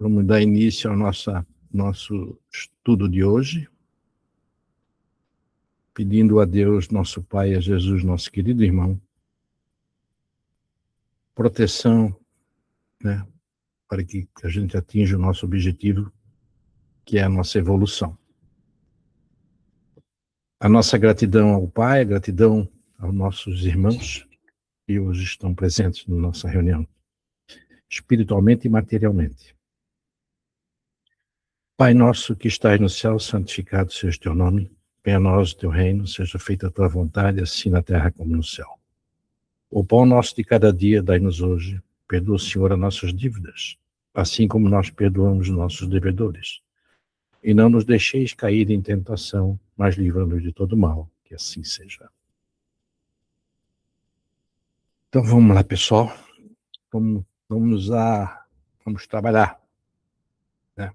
Vamos dar início ao nosso estudo de hoje, pedindo a Deus, nosso Pai, a Jesus, nosso querido irmão, proteção, né, para que a gente atinja o nosso objetivo, que é a nossa evolução. A nossa gratidão ao Pai, a gratidão aos nossos irmãos que hoje estão presentes na nossa reunião, espiritualmente e materialmente. Pai nosso que estás no céu, santificado seja o teu nome. Venha a nós o teu reino, seja feita a tua vontade, assim na terra como no céu. O pão nosso de cada dia dai-nos hoje. Perdoa, Senhor, as nossas dívidas, assim como nós perdoamos os nossos devedores. E não nos deixeis cair em tentação, mas livra-nos de todo mal, que assim seja. Então vamos lá, pessoal. Vamos trabalhar, né?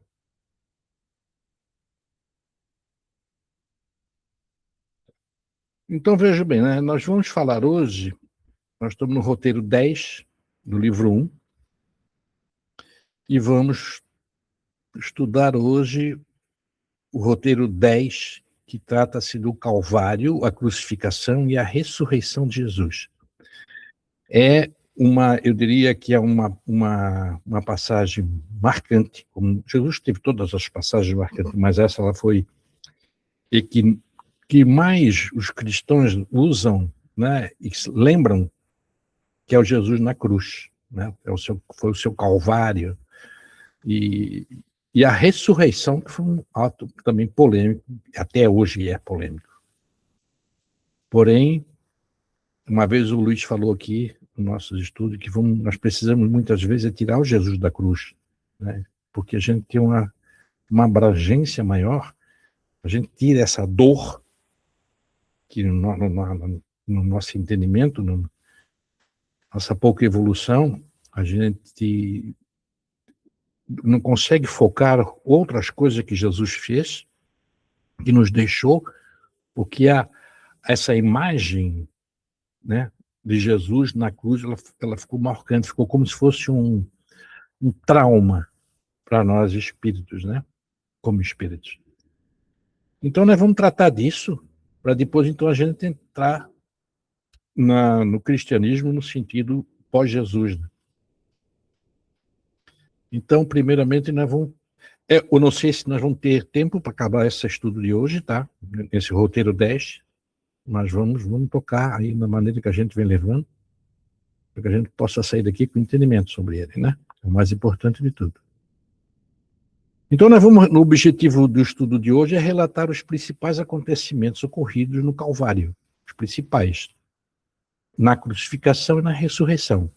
Então veja bem, né? Nós vamos falar hoje, nós estamos no roteiro 10 do livro 1, e vamos estudar hoje o roteiro 10, que trata-se do Calvário, a crucificação e a ressurreição de Jesus. Eu diria que é uma passagem marcante, como Jesus teve todas as passagens marcantes, mas essa ela foi, e que mais os cristãos usam, né, e lembram, que é o Jesus na cruz, né, foi o seu Calvário, e a ressurreição, que foi um ato também polêmico, até hoje é polêmico. Porém, uma vez o Luiz falou aqui, no nosso estudo, que nós precisamos muitas vezes tirar o Jesus da cruz, né? Porque a gente tem uma abrangência maior, a gente tira essa dor, que no nosso entendimento, nossa pouca evolução, a gente não consegue focar outras coisas que Jesus fez, que nos deixou, porque essa imagem, né, de Jesus na cruz, ela ficou marcante, ficou como se fosse um trauma para nós espíritos, né, como espíritos. Então nós vamos tratar disso, para depois então a gente entrar no cristianismo no sentido pós-Jesus, né? Então, primeiramente, nós vamos... eu não sei se nós vamos ter tempo para acabar esse estudo de hoje, tá? Esse roteiro 10, mas vamos tocar aí na maneira que a gente vem levando, para que a gente possa sair daqui com entendimento sobre ele, né? É o mais importante de tudo. Então, no objetivo do estudo de hoje é relatar os principais acontecimentos ocorridos no Calvário, os principais, na crucificação e na ressurreição.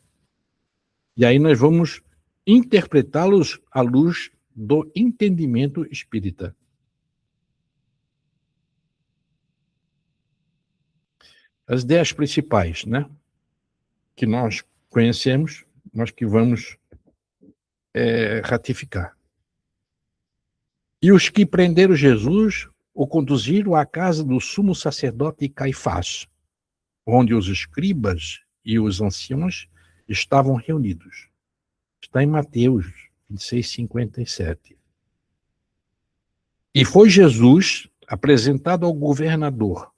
E aí nós vamos interpretá-los à luz do entendimento espírita. As ideias principais, né, que nós conhecemos, nós que vamos ratificar. E os que prenderam Jesus o conduziram à casa do sumo sacerdote Caifás, onde os escribas e os anciãos estavam reunidos. Está em Mateus 26:57. E foi Jesus apresentado ao governador,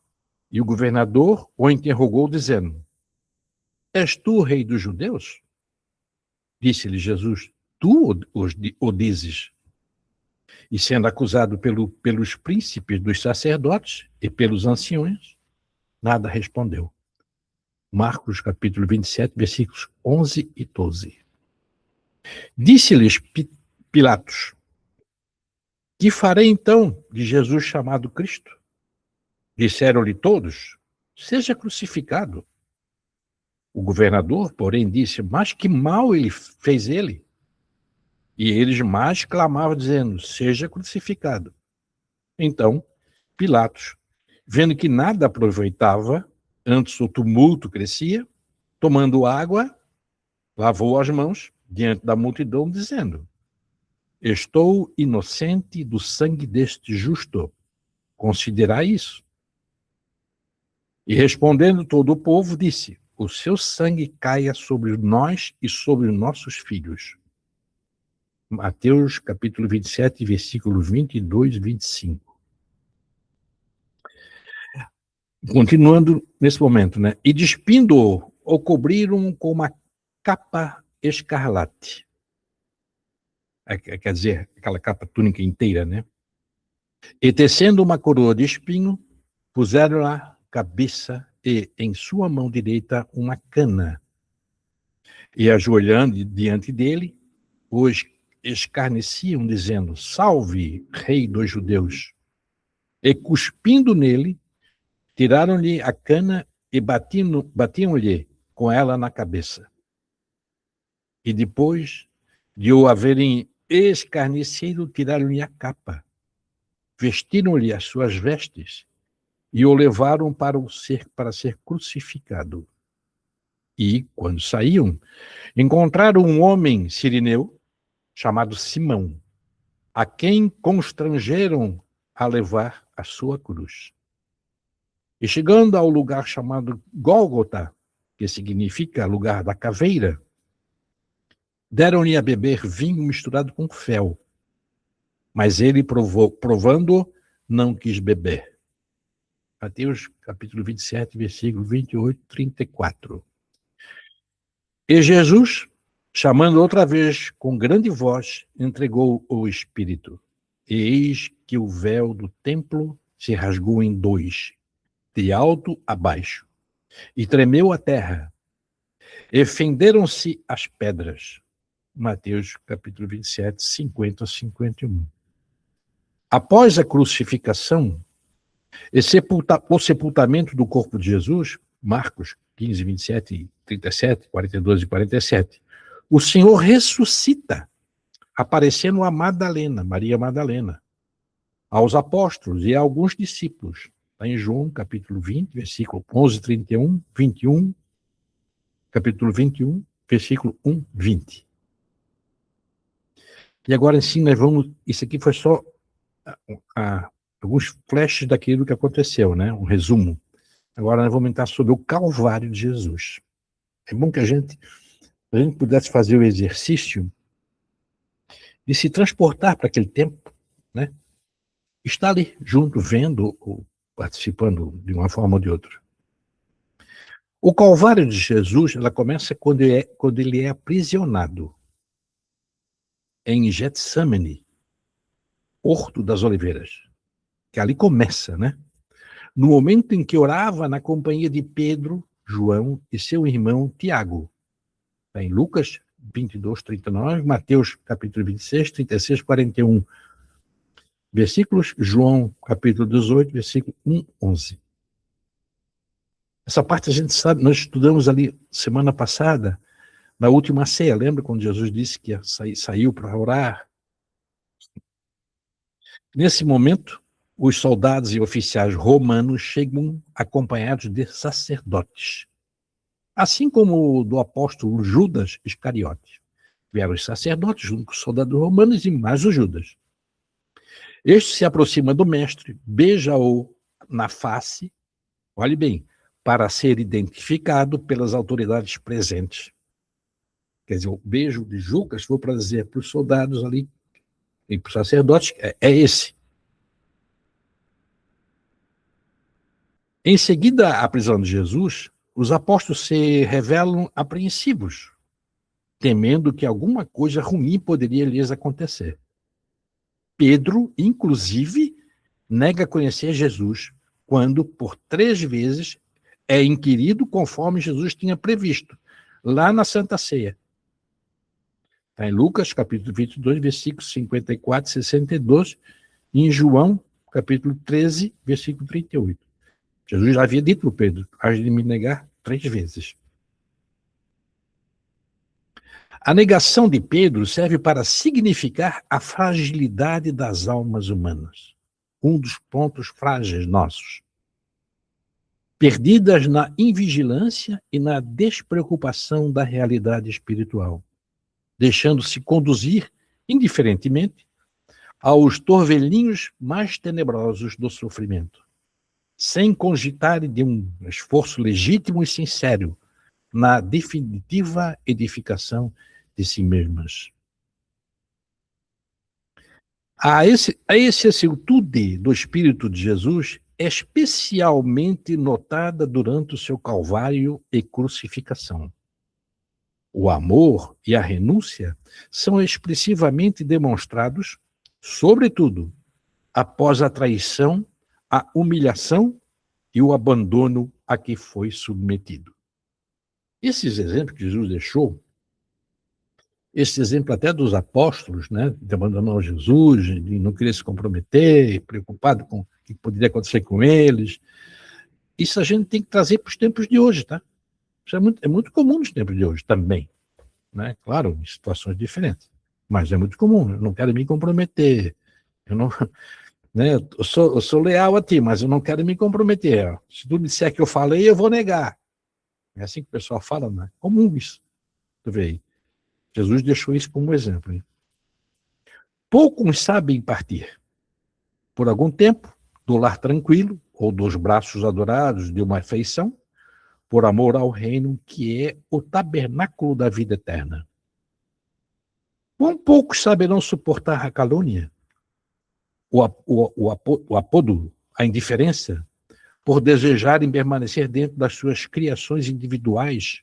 e o governador o interrogou, dizendo: És tu o rei dos judeus? Disse-lhe Jesus: Tu o dizes. E sendo acusado pelos príncipes dos sacerdotes e pelos anciões, nada respondeu. Marcos capítulo 27, versículos 11 e 12. Disse-lhes Pilatos: Que farei então de Jesus chamado Cristo? Disseram-lhe todos: Seja crucificado. O governador, porém, disse: Mas que mal fez ele? E eles mais clamavam, dizendo: Seja crucificado. Então, Pilatos, vendo que nada aproveitava, antes o tumulto crescia, tomando água, lavou as mãos diante da multidão, dizendo: Estou inocente do sangue deste justo. Considerai isso. E respondendo todo o povo, disse: O seu sangue caia sobre nós e sobre os nossos filhos. Mateus capítulo 27, versículos 22 e 25. Continuando nesse momento, né? E despindo-o, o cobriram com uma capa escarlate. Quer dizer, aquela capa túnica inteira, né? E tecendo uma coroa de espinho, puseram-lhe a cabeça e em sua mão direita uma cana. E ajoelhando diante dele, os escarneciam, dizendo: Salve, rei dos judeus! E cuspindo nele, tiraram-lhe a cana e batiam-lhe com ela na cabeça. E depois de o haverem escarnecido, tiraram-lhe a capa, vestiram-lhe as suas vestes e o levaram para ser crucificado. E, quando saíam, encontraram um homem sirineu chamado Simão, a quem constrangeram a levar a sua cruz. E chegando ao lugar chamado Gólgota, que significa lugar da caveira, deram-lhe a beber vinho misturado com fel. Mas ele, provando, não quis beber. Mateus capítulo 27, versículo 28, 34. E Jesus, chamando outra vez com grande voz, entregou o Espírito. E eis que o véu do templo se rasgou em dois, de alto a baixo, e tremeu a terra, e fenderam-se as pedras. Mateus capítulo 27, 50 a 51. Após a crucificação e o sepultamento do corpo de Jesus, Marcos 15, 27, 37, 42 e 47, o Senhor ressuscita, aparecendo a Madalena, Maria Madalena, aos apóstolos e a alguns discípulos. Está em João, capítulo 20, versículo 11, 31, 21, capítulo 21, versículo 1, 20. E agora, sim, nós vamos... Isso aqui foi só alguns flashes daquilo que aconteceu, né? Um resumo. Agora nós vamos entrar sobre o Calvário de Jesus. É bom que a gente pudesse fazer o exercício de se transportar para aquele tempo, né? Estar ali junto, vendo ou participando de uma forma ou de outra. O Calvário de Jesus, ela começa quando ele é aprisionado em Getsemane, Horto das Oliveiras, que ali começa, né? No momento em que orava na companhia de Pedro, João e seu irmão Tiago. Está em Lucas 22, 39, Mateus capítulo 26, 36, 41 versículos, João capítulo 18, versículo 1, 11. Essa parte a gente sabe, nós estudamos ali semana passada, na última ceia, lembra quando Jesus disse que saiu para orar? Nesse momento, os soldados e oficiais romanos chegam acompanhados de sacerdotes, assim como do apóstolo Judas Iscariote. Vieram os sacerdotes junto com os soldados romanos e mais o Judas. Este se aproxima do mestre, beija-o na face, olhe bem, para ser identificado pelas autoridades presentes. Quer dizer, o beijo de Judas foi para dizer para os soldados ali e para os sacerdotes, é esse. Em seguida à prisão de Jesus, os apóstolos se revelam apreensivos, temendo que alguma coisa ruim poderia lhes acontecer. Pedro, inclusive, nega conhecer Jesus quando, por 3 vezes, é inquirido conforme Jesus tinha previsto, lá na Santa Ceia. Está em Lucas, capítulo 22, versículos 54 e 62, e em João, capítulo 13, versículo 38. Jesus já havia dito para Pedro, hás de me negar 3 vezes. A negação de Pedro serve para significar a fragilidade das almas humanas. Um dos pontos frágeis nossos. Perdidas na invigilância e na despreocupação da realidade espiritual, deixando-se conduzir, indiferentemente, aos torvelinhos mais tenebrosos do sofrimento, sem cogitarem de um esforço legítimo e sincero na definitiva edificação de si mesmas. A vicissitude do Espírito de Jesus é especialmente notada durante o seu calvário e crucificação. O amor e a renúncia são expressivamente demonstrados, sobretudo, após a traição, a humilhação e o abandono a que foi submetido. Esses exemplos que Jesus deixou, esse exemplo até dos apóstolos, né, de abandonar Jesus, de não querer se comprometer, preocupado com o que poderia acontecer com eles, isso a gente tem que trazer para os tempos de hoje, tá? Isso é muito comum nos tempos de hoje também, né? Claro, em situações diferentes, mas é muito comum. Eu não quero me comprometer, eu não, né? Eu sou leal a ti, mas eu não quero me comprometer. Se tu disser que eu falei, eu vou negar. É assim que o pessoal fala, né? Comum isso. Tu vê aí. Jesus deixou isso como exemplo. Hein? Poucos sabem partir. Por algum tempo, do lar tranquilo, ou dos braços adorados de uma afeição, por amor ao reino que é o tabernáculo da vida eterna. Quão poucos saberão suportar a calúnia, o apodo, a indiferença, por desejarem permanecer dentro das suas criações individuais,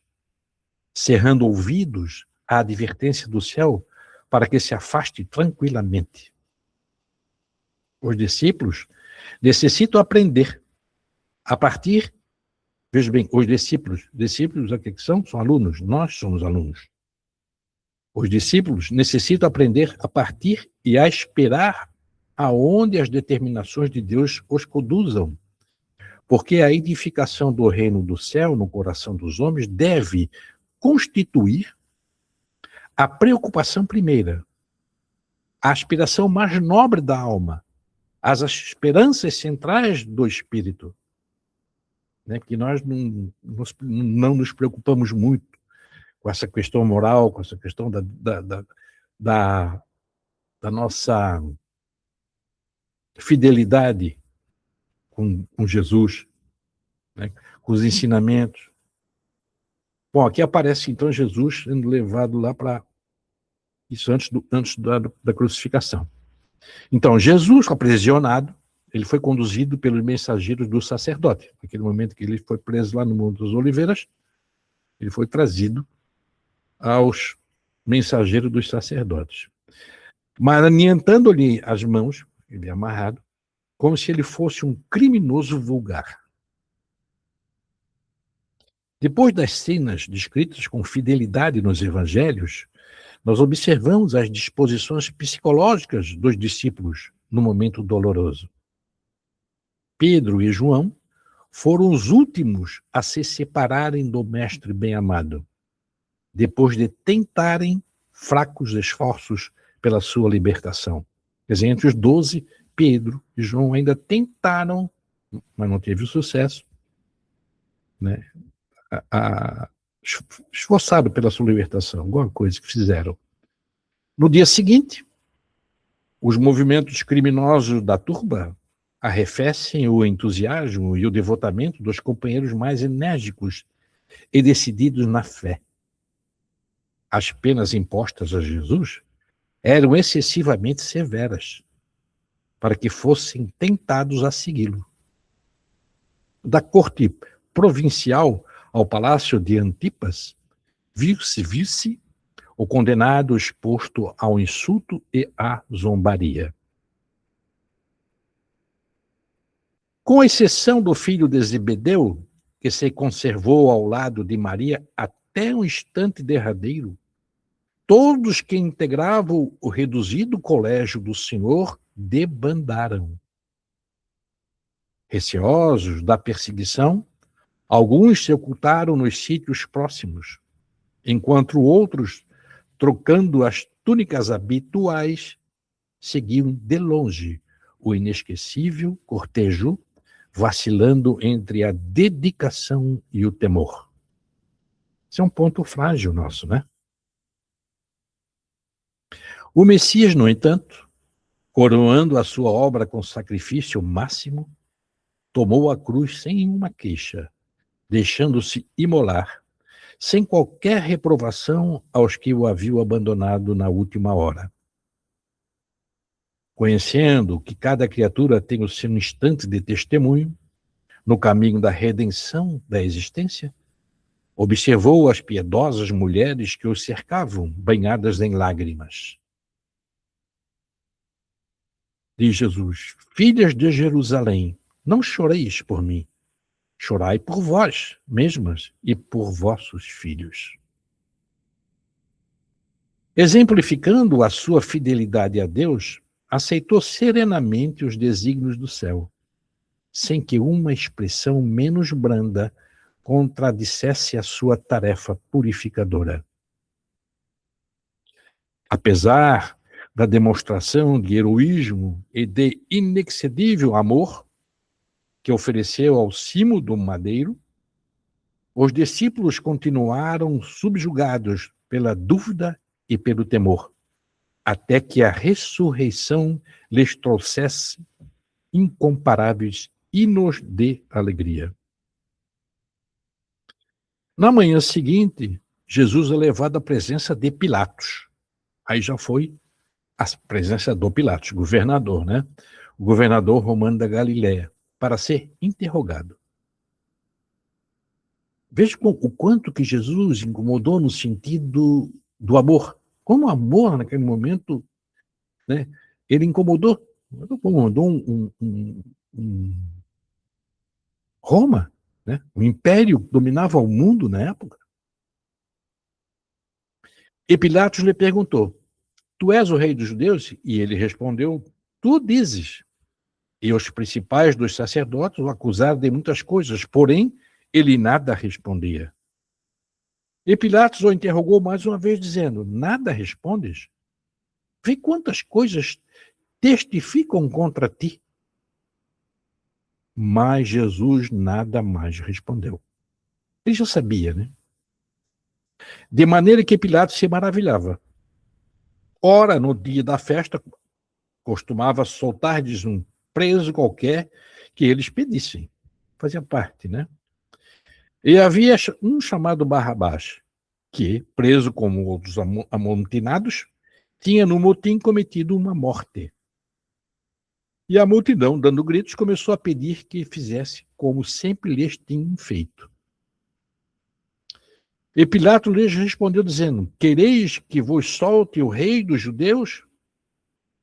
cerrando ouvidos à advertência do céu para que se afaste tranquilamente. Os discípulos necessitam aprender a partir, veja bem, os discípulos aqui que são alunos, nós somos alunos. Os discípulos necessitam aprender a partir e a esperar aonde as determinações de Deus os conduzam, porque a edificação do reino do céu no coração dos homens deve constituir a preocupação primeira, a aspiração mais nobre da alma, as esperanças centrais do espírito, né? Que nós não nos preocupamos muito com essa questão moral, com essa questão da nossa fidelidade com Jesus, né? Com os ensinamentos. Bom, aqui aparece então Jesus sendo levado lá para isso antes da crucificação. Então, Jesus, aprisionado, ele foi conduzido pelos mensageiros do sacerdote. Naquele momento que ele foi preso lá no Monte das Oliveiras, ele foi trazido aos mensageiros dos sacerdotes. Maniantando-lhe as mãos, ele é amarrado, como se ele fosse um criminoso vulgar. Depois das cenas descritas com fidelidade nos evangelhos, nós observamos as disposições psicológicas dos discípulos no momento doloroso. Pedro e João foram os últimos a se separarem do mestre bem-amado, depois de tentarem fracos esforços pela sua libertação. Quer dizer, entre os 12, Pedro e João ainda tentaram, mas não teve o sucesso, né? Esforçaram pela sua libertação, alguma coisa que fizeram. No dia seguinte, os movimentos criminosos da turba arrefecem o entusiasmo e o devotamento dos companheiros mais enérgicos e decididos na fé. As penas impostas a Jesus eram excessivamente severas para que fossem tentados a segui-lo. Da corte provincial ao palácio de Antipas, viu-se o condenado exposto ao insulto e à zombaria. Com exceção do filho de Zebedeu, que se conservou ao lado de Maria até o instante derradeiro, todos que integravam o reduzido colégio do Senhor debandaram. Receosos da perseguição, alguns se ocultaram nos sítios próximos, enquanto outros, trocando as túnicas habituais, seguiam de longe o inesquecível cortejo, vacilando entre a dedicação e o temor. Esse é um ponto frágil nosso, né? O Messias, no entanto, coroando a sua obra com sacrifício máximo, tomou a cruz sem uma queixa, deixando-se imolar, sem qualquer reprovação aos que o haviam abandonado na última hora. Conhecendo que cada criatura tem o seu instante de testemunho no caminho da redenção da existência, observou as piedosas mulheres que o cercavam, banhadas em lágrimas. Diz Jesus: filhas de Jerusalém, não choreis por mim, chorai por vós mesmas e por vossos filhos. Exemplificando a sua fidelidade a Deus, aceitou serenamente os desígnios do céu, sem que uma expressão menos branda contradissesse a sua tarefa purificadora. Apesar da demonstração de heroísmo e de inexcedível amor que ofereceu ao cimo do madeiro, os discípulos continuaram subjugados pela dúvida e pelo temor, até que a ressurreição lhes trouxesse incomparáveis hinos de alegria. Na manhã seguinte, Jesus é levado à presença de Pilatos. Aí já foi a presença do Pilatos, governador, né? O governador romano da Galiléia, para ser interrogado. Veja o quanto que Jesus incomodou no sentido do amor. Como o amor, naquele momento, né, ele incomodou Roma, né? O império dominava o mundo na época. E Pilatos lhe perguntou: tu és o rei dos judeus? E ele respondeu: tu dizes. E os principais dos sacerdotes o acusaram de muitas coisas, porém ele nada respondia. E Pilatos o interrogou mais uma vez, dizendo: nada respondes? Vê quantas coisas testificam contra ti. Mas Jesus nada mais respondeu. Ele já sabia, né? De maneira que Pilatos se maravilhava. Ora, no dia da festa, costumava soltar-lhes um preso qualquer que eles pedissem. Fazia parte, né? E havia um chamado Barrabás, que, preso como outros amotinados, tinha no motim cometido uma morte. E a multidão, dando gritos, começou a pedir que fizesse como sempre lhes tinham feito. E Pilatos lhes respondeu dizendo: quereis que vos solte o rei dos judeus?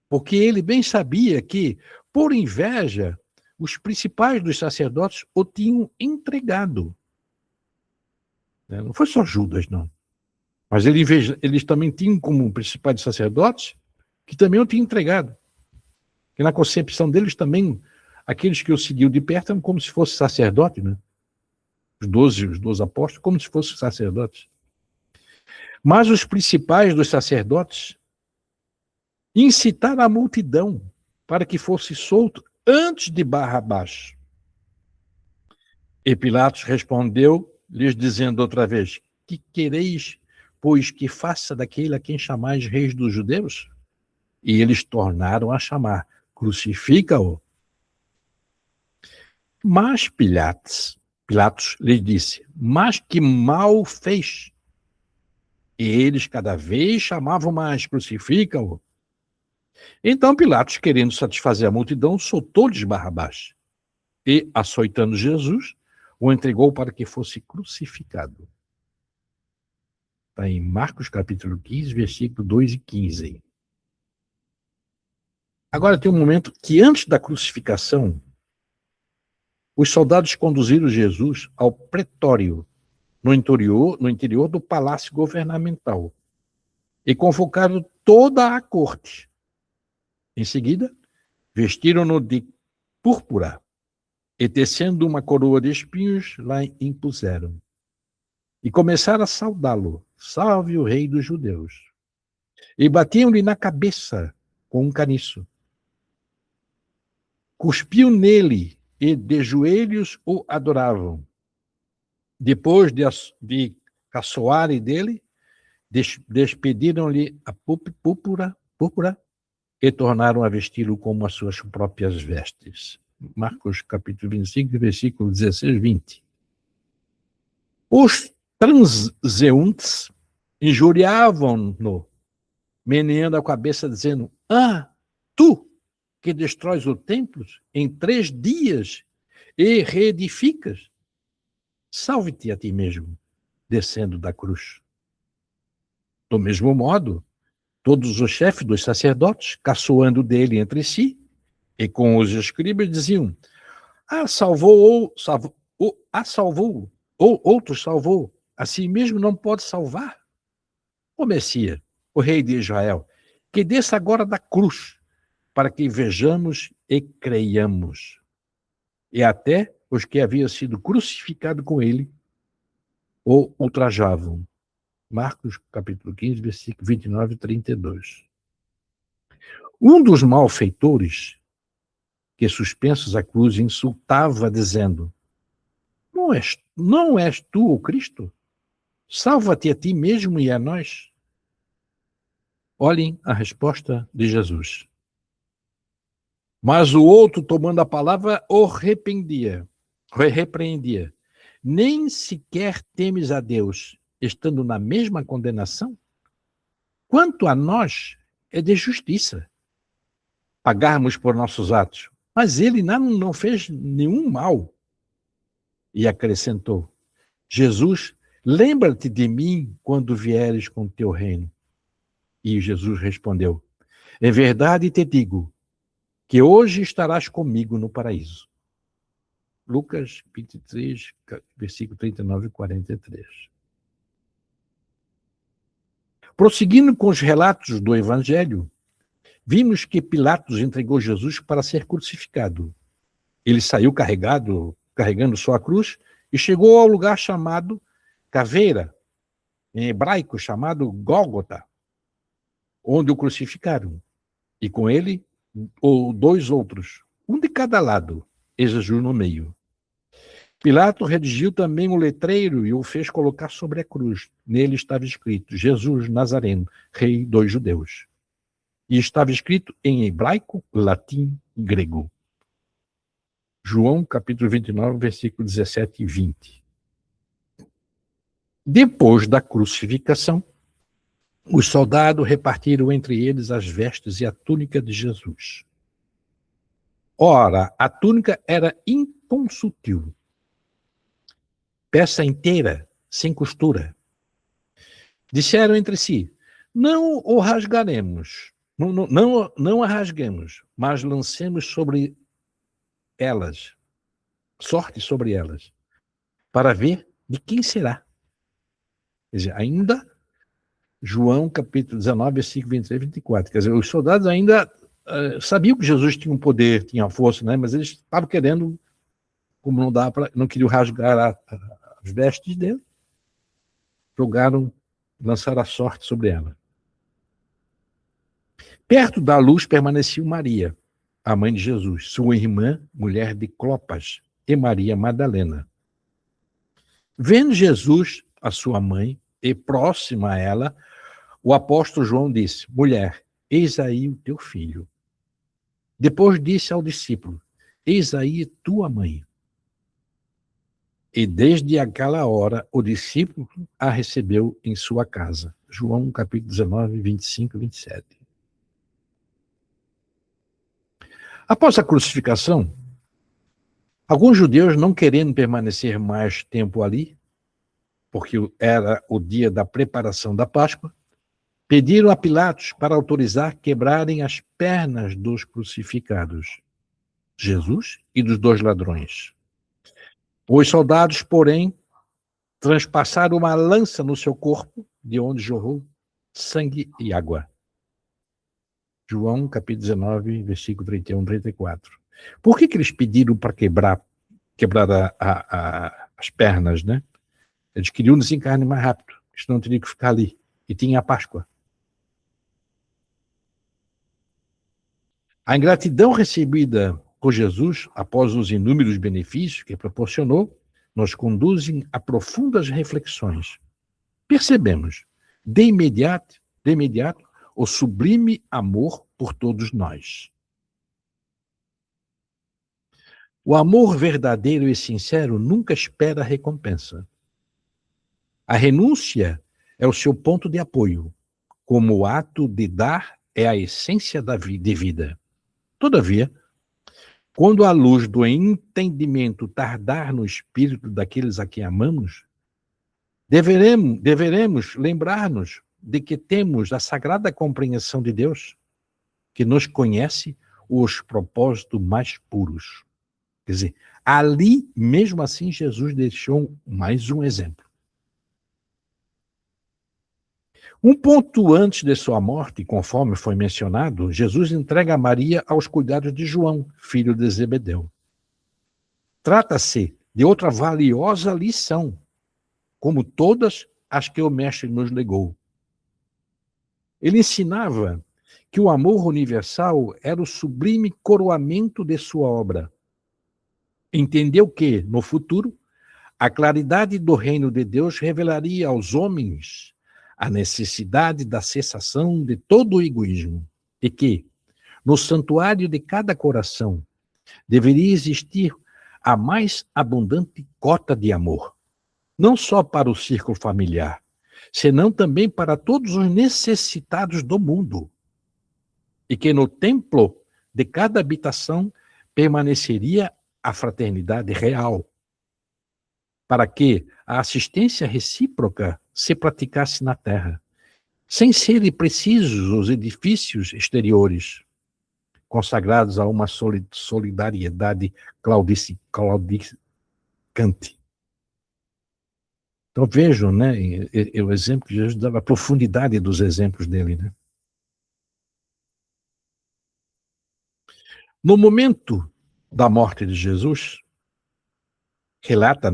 Porque ele bem sabia que, por inveja, os principais dos sacerdotes o tinham entregado. Não foi só Judas, não. Mas eles também tinham como principais dos sacerdotes que também o tinham entregado. Que na concepção deles também, aqueles que o seguiam de perto eram como se fosse sacerdote, né? Os 12 apóstolos, como se fossem sacerdotes. Mas os principais dos sacerdotes incitaram a multidão para que fosse solto antes de Barrabás. E Pilatos respondeu, lhes dizendo outra vez: que quereis, pois, que faça daquele a quem chamais reis dos judeus? E eles tornaram a chamar: crucifica-o. Mas Pilatos lhes disse: mas que mal fez? E eles cada vez chamavam mais: crucifica-o. Então Pilatos, querendo satisfazer a multidão, soltou-lhes Barrabás. E, açoitando Jesus, o entregou para que fosse crucificado. Está em Marcos capítulo 15, versículo 2 e 15. Agora tem um momento que, antes da crucificação, os soldados conduziram Jesus ao pretório, no interior do palácio governamental, e convocaram toda a corte. Em seguida, vestiram-no de púrpura e, tecendo uma coroa de espinhos, lá impuseram. E começaram a saudá-lo: salve o rei dos judeus. E batiam-lhe na cabeça com um caniço. Cuspiam nele e de joelhos o adoravam. Depois de caçoarem dele, despediram-lhe a púrpura e tornaram a vesti-lo como as suas próprias vestes. Marcos capítulo 25, versículo 16 e 20. Os transeuntes injuriavam-no, meneando a cabeça, dizendo: ah, tu que destróis o templo em 3 dias e reedificas? Salve-te a ti mesmo, descendo da cruz. Do mesmo modo, todos os chefes dos sacerdotes, caçoando dele entre si, e com os escribas, diziam: salvou, ou outro salvou, a si mesmo não pode salvar. O Messias, o rei de Israel, que desça agora da cruz, para que vejamos e creiamos. E até os que haviam sido crucificados com ele o ultrajavam. Marcos, capítulo 15, versículo 29 e 32. Um dos malfeitores, que suspensos à cruz, insultava, dizendo: não és tu o Cristo? Salva-te a ti mesmo e a nós. Olhem a resposta de Jesus. Mas o outro, tomando a palavra, o repreendia. Nem sequer temes a Deus, estando na mesma condenação? Quanto a nós, é de justiça pagarmos por nossos atos. Mas ele não fez nenhum mal. E acrescentou: Jesus, lembra-te de mim quando vieres com o teu reino. E Jesus respondeu: em verdade te digo, que hoje estarás comigo no paraíso. Lucas 23, versículo 39 e 43. Prosseguindo com os relatos do Evangelho, vimos que Pilatos entregou Jesus para ser crucificado. Ele saiu carregando sua cruz, e chegou ao lugar chamado Caveira, em hebraico chamado Gólgota, onde o crucificaram. E com ele, 2 outros, um de cada lado, e Jesus no meio. Pilatos redigiu também um letreiro e o fez colocar sobre a cruz. Nele estava escrito: Jesus Nazareno, Rei dos Judeus. E estava escrito em hebraico, latim e grego. João, capítulo 29, versículo 17 e 20. Depois da crucificação, os soldados repartiram entre eles as vestes e a túnica de Jesus. Ora, a túnica era inconsútil, peça inteira, sem costura. Disseram entre si: não o rasgaremos, não a rasguemos, mas lancemos sobre elas, sorte sobre elas, para ver de quem será. Quer dizer, ainda João capítulo 19, versículo 23 e 24. Quer dizer, os soldados ainda sabiam que Jesus tinha um poder, tinha força, né? Mas eles estavam querendo, como não queriam rasgar as vestes dele, lançaram a sorte sobre ela. Perto da luz permaneceu Maria, a mãe de Jesus, sua irmã, mulher de Clopas, e Maria Madalena. Vendo Jesus, a sua mãe, e próxima a ela, o apóstolo João disse: mulher, eis aí o teu filho. Depois disse ao discípulo: eis aí tua mãe. E desde aquela hora o discípulo a recebeu em sua casa. João capítulo 19, 25 e 27. Após a crucificação, alguns judeus, não querendo permanecer mais tempo ali, porque era o dia da preparação da Páscoa, pediram a Pilatos para autorizar quebrarem as pernas dos crucificados, Jesus e dos 2 ladrões. Os soldados, porém, transpassaram uma lança no seu corpo, de onde jorrou sangue e água. João, capítulo 19, versículo 31 e 34. Por que eles pediram para quebrar as pernas, né? Eles queriam desencarne mais rápido, senão teriam que ficar ali. E tinha a Páscoa. A ingratidão recebida por Jesus, após os inúmeros benefícios que proporcionou, nos conduzem a profundas reflexões. Percebemos, de imediato, o sublime amor por todos nós. O amor verdadeiro e sincero nunca espera recompensa. A renúncia é o seu ponto de apoio, como o ato de dar é a essência de vida. Todavia, quando a luz do entendimento tardar no espírito daqueles a quem amamos, deveremos lembrar-nos de que temos a sagrada compreensão de Deus, que nos conhece os propósitos mais puros. Quer dizer, ali, mesmo assim, Jesus deixou mais um exemplo. Um ponto antes de sua morte, conforme foi mencionado, Jesus entrega Maria aos cuidados de João, filho de Zebedeu. Trata-se de outra valiosa lição, como todas as que o Mestre nos legou. Ele ensinava que o amor universal era o sublime coroamento de sua obra. Entendeu que, no futuro, a claridade do reino de Deus revelaria aos homens a necessidade da cessação de todo o egoísmo e que, no santuário de cada coração, deveria existir a mais abundante cota de amor, não só para o círculo familiar, senão também para todos os necessitados do mundo, e que no templo de cada habitação permaneceria a fraternidade real, para que a assistência recíproca se praticasse na terra, sem serem precisos os edifícios exteriores, consagrados a uma solidariedade claudicante. Então vejam, né, o exemplo que Jesus dava, a profundidade dos exemplos dele, né? No momento da morte de Jesus, relata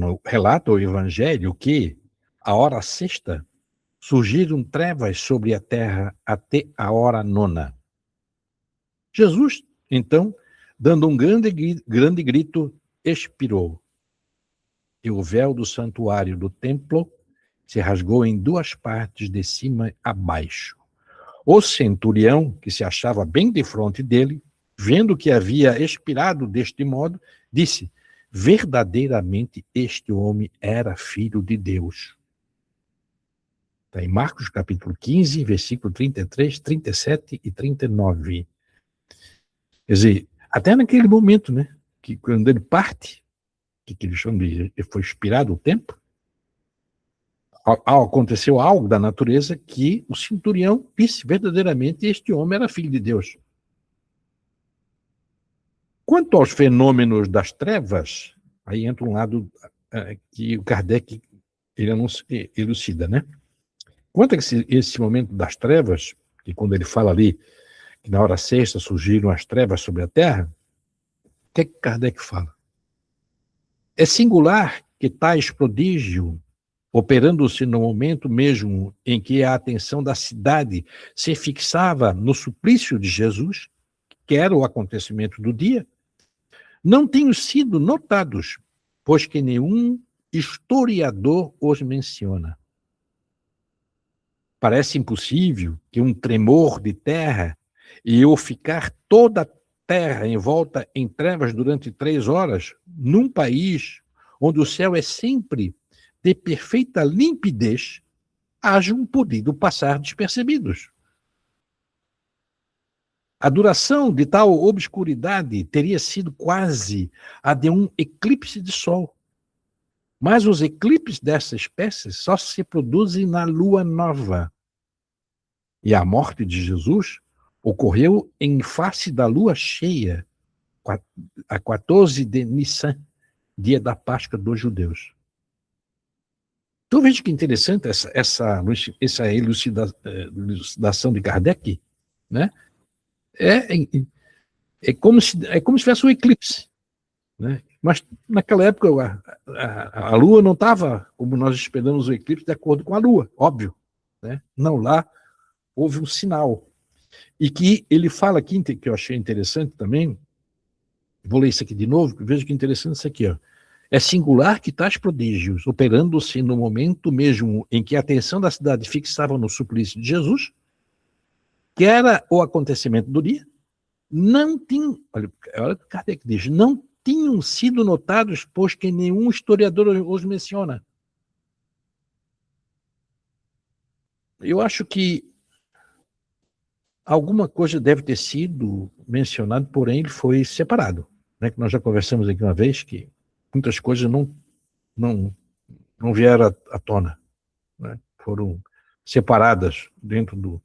o Evangelho que, à hora sexta, surgiram trevas sobre a terra até a hora nona. Jesus, então, dando um grande grito, expirou. E o véu do santuário do templo se rasgou em duas partes, de cima a baixo. O centurião, que se achava bem de frente dele, vendo que havia expirado deste modo, disse: verdadeiramente este homem era filho de Deus. Está em Marcos capítulo 15, versículo 33, 37 e 39. Quer dizer, até naquele momento, né, que quando ele parte, que eles chamam de foi expirado o tempo, aconteceu algo da natureza que o centurião disse verdadeiramente este homem era filho de Deus. Quanto aos fenômenos das trevas, aí entra um lado que o Kardec ele elucida, né? Quanto a esse momento das trevas, que quando ele fala ali que na hora sexta surgiram as trevas sobre a Terra, o que Kardec fala? É singular que tais prodígios, operando-se no momento mesmo em que a atenção da cidade se fixava no suplício de Jesus, que era o acontecimento do dia, não tenham sido notados, pois que nenhum historiador os menciona. Parece impossível que um tremor de terra e ou ficar toda a terra envolta em trevas durante 3 horas, num país onde o céu é sempre de perfeita limpidez, hajam podido passar despercebidos. A duração de tal obscuridade teria sido quase a de um eclipse de sol. Mas os eclipses dessa espécie só se produzem na lua nova. E a morte de Jesus ocorreu em face da lua cheia, a 14 de Nissan, dia da Páscoa dos judeus. Então veja que interessante essa elucidação de Kardec, né? É como se tivesse um eclipse, né? Mas naquela época a Lua não estava como nós esperamos o eclipse de acordo com a Lua, óbvio, né? Não, lá houve um sinal. E que ele fala aqui, que eu achei interessante também, vou ler isso aqui de novo, veja que interessante isso aqui, ó. É singular que tais prodígios, operando-se no momento mesmo em que a atenção da cidade fixava no suplício de Jesus, que era o acontecimento do dia, não tinham, olha o que Kardec diz, não tinham sido notados, pois que nenhum historiador os menciona. Eu acho que alguma coisa deve ter sido mencionado, porém ele foi separado. Né? Que nós já conversamos aqui uma vez que muitas coisas não, não vieram à tona. Né? Foram separadas dentro do...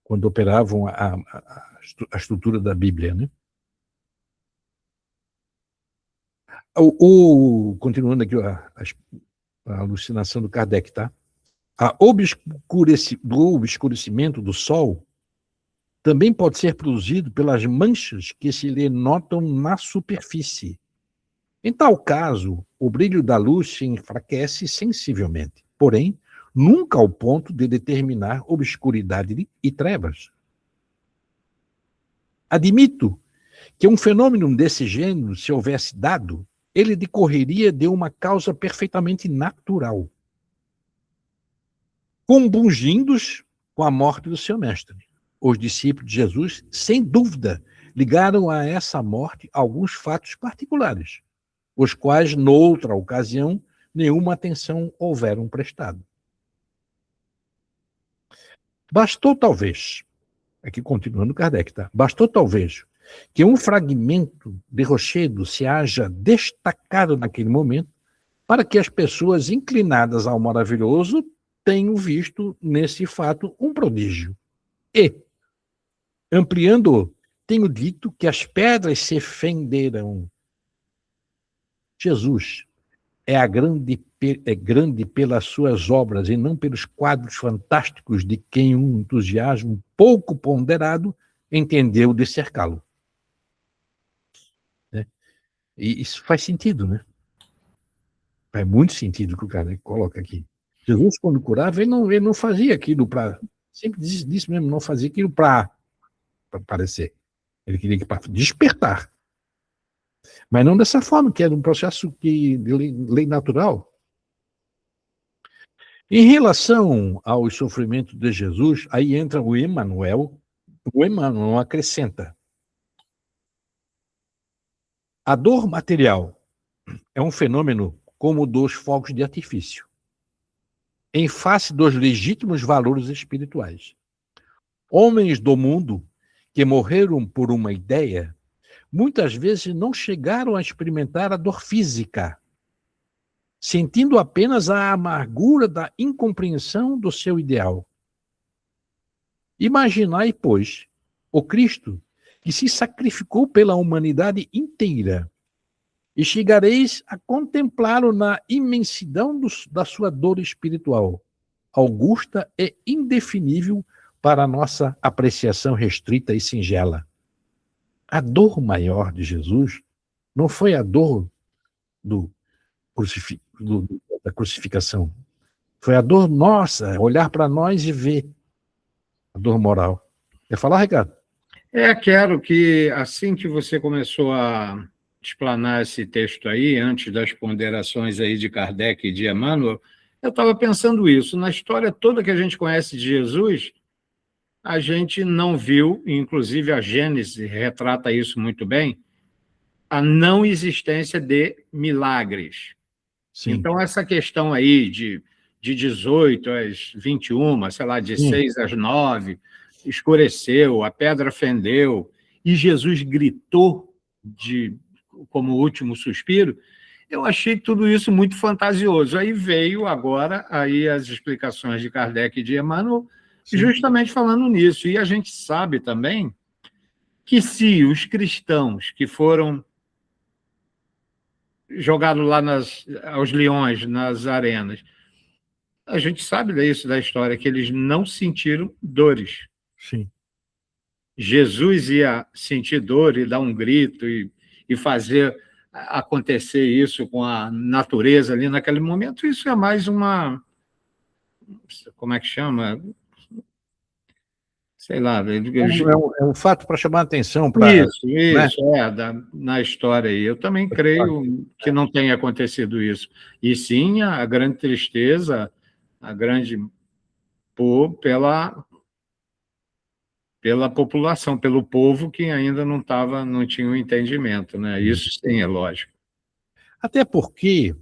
quando operavam a estrutura da Bíblia. Né? Continuando aqui a alucinação do Kardec, tá? Do obscurecimento do Sol também pode ser produzido pelas manchas que se lhe notam na superfície. Em tal caso, o brilho da luz se enfraquece sensivelmente, porém, nunca ao ponto de determinar obscuridade e trevas. Admito que um fenômeno desse gênero, se houvesse dado, ele decorreria de uma causa perfeitamente natural, compungindo-os com a morte do seu mestre. Os discípulos de Jesus, sem dúvida, ligaram a essa morte alguns fatos particulares, os quais, noutra ocasião, nenhuma atenção houveram prestado. Bastou talvez, aqui continuando Kardec, tá? Bastou talvez que um fragmento de rochedo se haja destacado naquele momento para que as pessoas inclinadas ao maravilhoso tenham visto nesse fato um prodígio. E, ampliando, tenho dito que as pedras se fenderam. Jesus é grande pelas suas obras e não pelos quadros fantásticos de quem um entusiasmo pouco ponderado entendeu de cercá-lo. Né? E isso faz sentido, né? Faz muito sentido o que o Kardec coloca aqui. Jesus, quando curava, ele não fazia aquilo para... Sempre disse mesmo, não fazia aquilo para parecer. Ele queria que para despertar. Mas não dessa forma, que era um processo de lei natural. Em relação aos sofrimentos de Jesus, aí entra o Emmanuel. O Emmanuel acrescenta: a dor material é um fenômeno como o dos fogos de artifício, em face dos legítimos valores espirituais. Homens do mundo que morreram por uma ideia, muitas vezes não chegaram a experimentar a dor física, sentindo apenas a amargura da incompreensão do seu ideal. Imaginai, pois, o Cristo que se sacrificou pela humanidade inteira, e chegareis a contemplá-lo na imensidão da sua dor espiritual, augusta e indefinível para a nossa apreciação restrita e singela. A dor maior de Jesus não foi a dor da crucificação. Foi a dor nossa, olhar para nós e ver a dor moral. Quer falar, Ricardo? Quero que, assim que você começou a explanar esse texto aí, antes das ponderações aí de Kardec e de Emmanuel, eu estava pensando isso. Na história toda que a gente conhece de Jesus, a gente não viu, inclusive a Gênese retrata isso muito bem, a não existência de milagres. Sim. Então, essa questão aí de 18 às 21, sei lá, de 6 às 9, escureceu, a pedra fendeu, e Jesus gritou como último suspiro, eu achei tudo isso muito fantasioso. Aí veio agora aí as explicações de Kardec e de Emmanuel, justamente falando nisso. E a gente sabe também que se os cristãos que foram jogados lá aos leões, nas arenas, a gente sabe disso da história, que eles não sentiram dores. Sim. Jesus ia sentir dor e dar um grito e fazer acontecer isso com a natureza ali naquele momento. Isso é mais uma... Como é que chama? Sei lá. É um fato para chamar a atenção. Isso, né? Na história aí. Eu também creio que não tenha acontecido isso. E sim a grande tristeza, a grande pela população, pelo povo que ainda não tinha o entendimento, né? Isso sim é lógico. Até porque,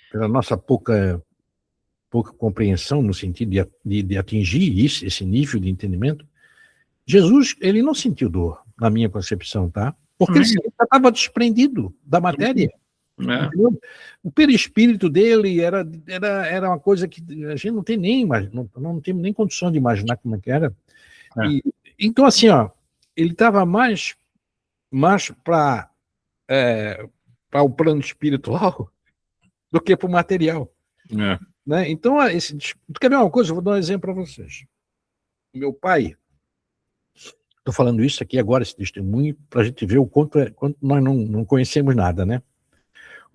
pela nossa pouca pouca compreensão no sentido de atingir esse nível de entendimento, Jesus, ele não sentiu dor, na minha concepção, tá? Porque ele já estava desprendido da matéria. Entendeu? O perispírito dele era uma coisa que a gente não tem nem não tem nem condição de imaginar como é que era. Então, assim, ó, ele estava mais para o plano espiritual do que para o material. Né? Então, tu quer ver uma coisa? Eu vou dar um exemplo para vocês. Meu pai, estou falando isso aqui agora, esse testemunho, para a gente ver o quanto nós não conhecemos nada, né?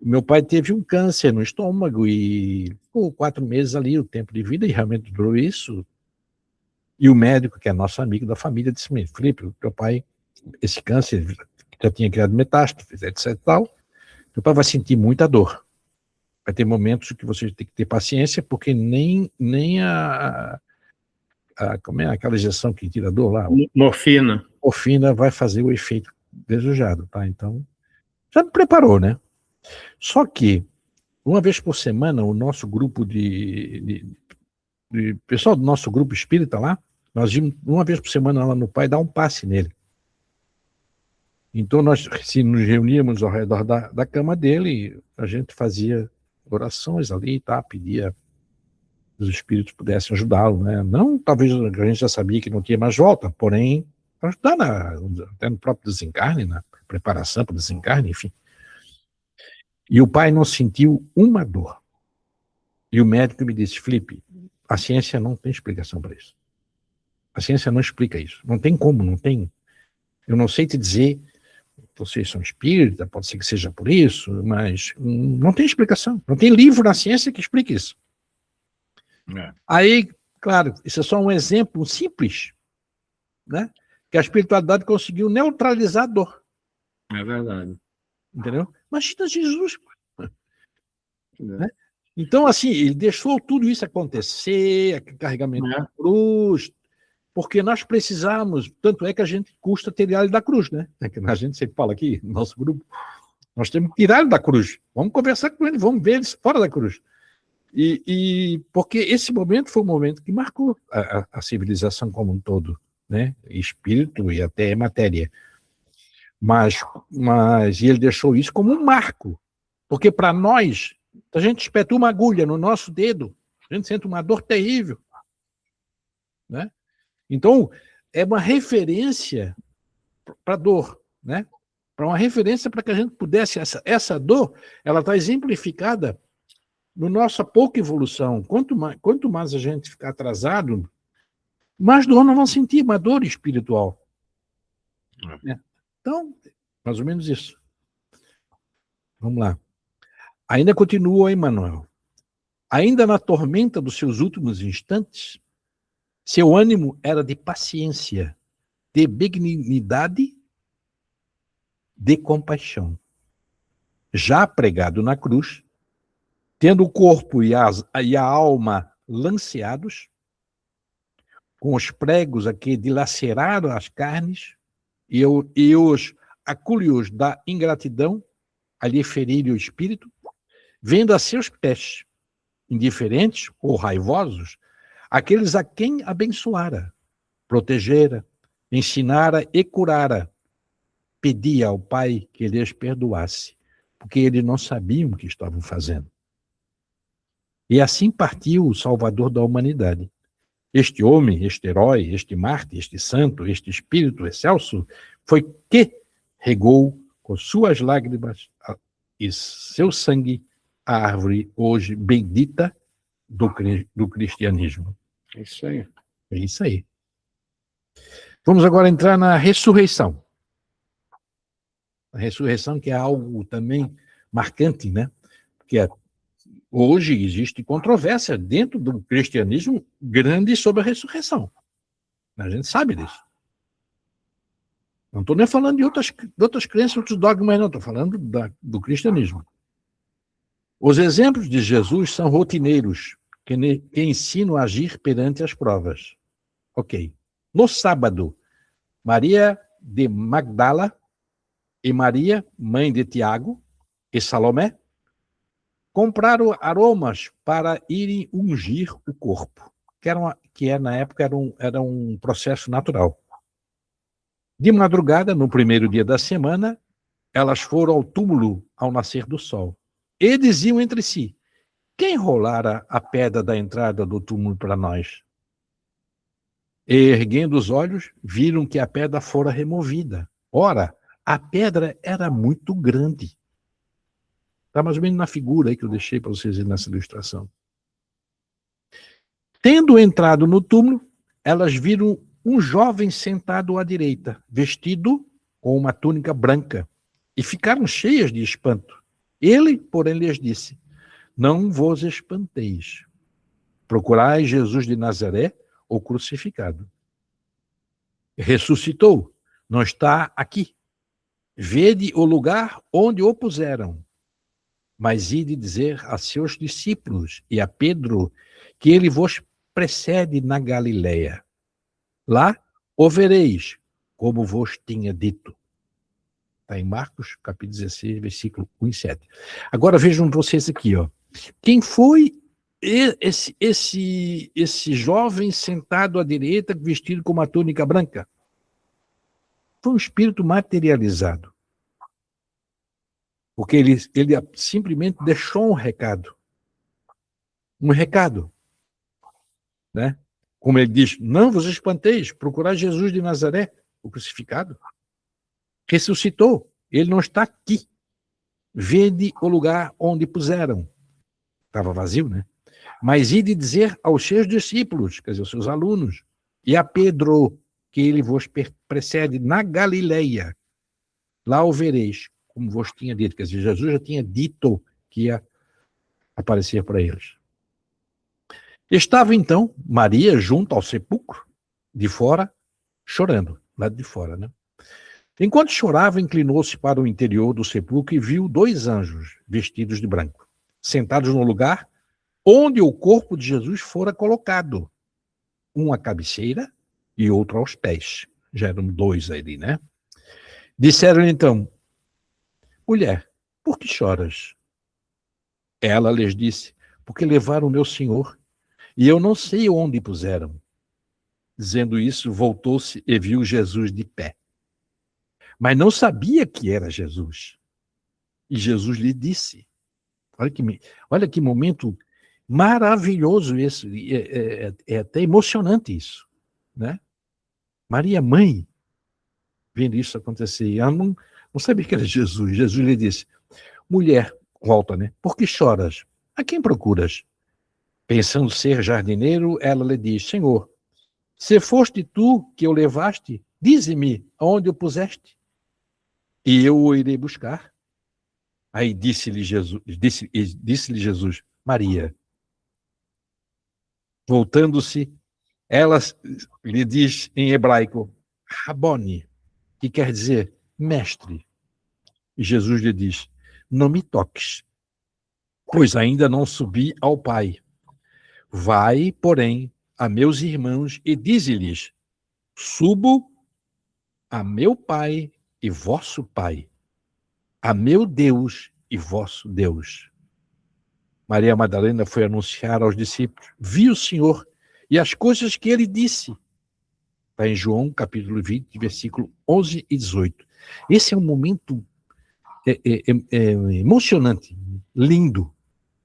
O meu pai teve um câncer no estômago e ficou 4 meses ali, o tempo de vida, e realmente durou isso. E o médico, que é nosso amigo da família, disse: Felipe, teu pai, esse câncer já tinha criado metástases, etc e tal, teu pai vai sentir muita dor. Vai ter momentos que você tem que ter paciência, porque nem como é aquela injeção que tira a dor lá? Morfina vai fazer o efeito desejado, tá? Então, já me preparou, né? Só que, uma vez por semana, o nosso grupo pessoal do nosso grupo espírita lá, nós íamos uma vez por semana lá no pai dar um passe nele. Então nós nos reuníamos ao redor da cama dele, a gente fazia orações ali, tá? Pedia que os espíritos pudessem ajudá-lo, né? Não, talvez a gente já sabia que não tinha mais volta, porém, ajudar até no próprio desencarne, na preparação para o desencarne, enfim. E o pai não sentiu uma dor. E o médico me disse: Felipe, a ciência não tem explicação para isso. A ciência não explica isso. Não tem como, não tem. Eu não sei te dizer, vocês são espírita, pode ser que seja por isso, mas não tem explicação. Não tem livro na ciência que explique isso. Aí, claro, isso é só um exemplo simples, né? Que a espiritualidade conseguiu neutralizar a dor. É verdade. Entendeu? Imagina Jesus. Né? Então, assim, ele deixou tudo isso acontecer, carregamento da cruz, porque nós precisamos, tanto é que a gente custa tirar ele da cruz, né? A gente sempre fala aqui, no nosso grupo, nós temos que tirar ele da cruz. Vamos conversar com ele, vamos ver ele fora da cruz. Porque esse momento foi um momento que marcou a civilização como um todo, né? Espírito e até matéria. Mas ele deixou isso como um marco, porque para nós, a gente espetou uma agulha no nosso dedo, a gente sente uma dor terrível, né? Então, é uma referência para a dor, né? Para uma referência para que a gente pudesse, essa dor, ela está exemplificada no nossa pouca evolução. Quanto mais a gente ficar atrasado, mais dor nós vamos sentir, uma dor espiritual. Né? Então, mais ou menos isso. Vamos lá. Ainda continua, Emmanuel. Ainda na tormenta dos seus últimos instantes, seu ânimo era de paciência, de benignidade, de compaixão. Já pregado na cruz, tendo o corpo e a alma lanceados, com os pregos que dilaceraram as carnes e os acúlios da ingratidão, ali ferir o espírito, vendo a seus pés, indiferentes ou raivosos, aqueles a quem abençoara, protegera, ensinara e curara, pedia ao Pai que lhes perdoasse, porque eles não sabiam o que estavam fazendo. E assim partiu o Salvador da humanidade. Este homem, este herói, este mártir, este santo, este espírito excelso, foi que regou com suas lágrimas e seu sangue a árvore hoje bendita do cristianismo. É isso aí. É isso aí. Vamos agora entrar na ressurreição. A ressurreição, que é algo também marcante, né? Porque hoje existe controvérsia dentro do cristianismo grande sobre a ressurreição. A gente sabe disso. Não estou nem falando de outras crenças, outros dogmas, não. Estou falando do cristianismo. Os exemplos de Jesus são rotineiros, que ensinam a agir perante as provas. Ok. No sábado, Maria de Magdala e Maria, mãe de Tiago e Salomé, compraram aromas para irem ungir o corpo, que na época era um processo natural. De madrugada, no primeiro dia da semana, elas foram ao túmulo ao nascer do sol. E diziam entre si: quem rolara a pedra da entrada do túmulo para nós? E, erguendo os olhos, viram que a pedra fora removida. Ora, a pedra era muito grande. Está mais ou menos na figura aí que eu deixei para vocês verem nessa ilustração. Tendo entrado no túmulo, elas viram um jovem sentado à direita, vestido com uma túnica branca, e ficaram cheias de espanto. Ele, porém, lhes disse: não vos espanteis. Procurai Jesus de Nazaré, o crucificado. Ressuscitou, não está aqui. Vede o lugar onde o puseram. Mas ide dizer a seus discípulos e a Pedro que ele vos precede na Galileia. Lá o vereis, como vos tinha dito. Está em Marcos, capítulo 16, versículo 1 e 7. Agora vejam vocês aqui, ó. Quem foi esse jovem sentado à direita, vestido com uma túnica branca? Foi um espírito materializado. Porque ele simplesmente deixou um recado. Um recado. Né? Como ele diz: não vos espanteis, procurai Jesus de Nazaré, o crucificado. Ressuscitou, ele não está aqui. Vede o lugar onde puseram. Estava vazio, né? Mas ide dizer aos seus discípulos, quer dizer, aos seus alunos, e a Pedro, que ele vos precede na Galileia. Lá o vereis, como vos tinha dito. Quer dizer, Jesus já tinha dito que ia aparecer para eles. Estava então Maria junto ao sepulcro, de fora, chorando, lá de fora, né? Enquanto chorava, inclinou-se para o interior do sepulcro e viu 2 anjos vestidos de branco, sentados no lugar onde o corpo de Jesus fora colocado, um à cabeceira e outro aos pés. Já eram 2 ali, né? Disseram então: mulher, por que choras? Ela lhes disse: porque levaram o meu Senhor e eu não sei onde puseram. Dizendo isso, voltou-se e viu Jesus de pé. Mas não sabia que era Jesus. E Jesus lhe disse: olha que momento maravilhoso esse, é até emocionante isso, né? Maria, mãe, vendo isso acontecer, ela não sabia que era Jesus. Jesus lhe disse: mulher, volta, né? Por que choras? A quem procuras? Pensando ser jardineiro, ela lhe diz: Senhor, se foste tu que o levaste, dize-me aonde o puseste, e eu o irei buscar. Aí disse-lhe Jesus, Maria. Voltando-se, ela lhe diz em hebraico, Rabone, que quer dizer mestre. E Jesus lhe diz: não me toques, pois ainda não subi ao Pai. Vai, porém, a meus irmãos e dize-lhes: subo a meu Pai e vosso Pai, a meu Deus e vosso Deus. Maria Madalena foi anunciar aos discípulos: vi o Senhor e as coisas que ele disse. Está em João, capítulo 20, versículo 11 e 18. Esse é um momento emocionante, lindo,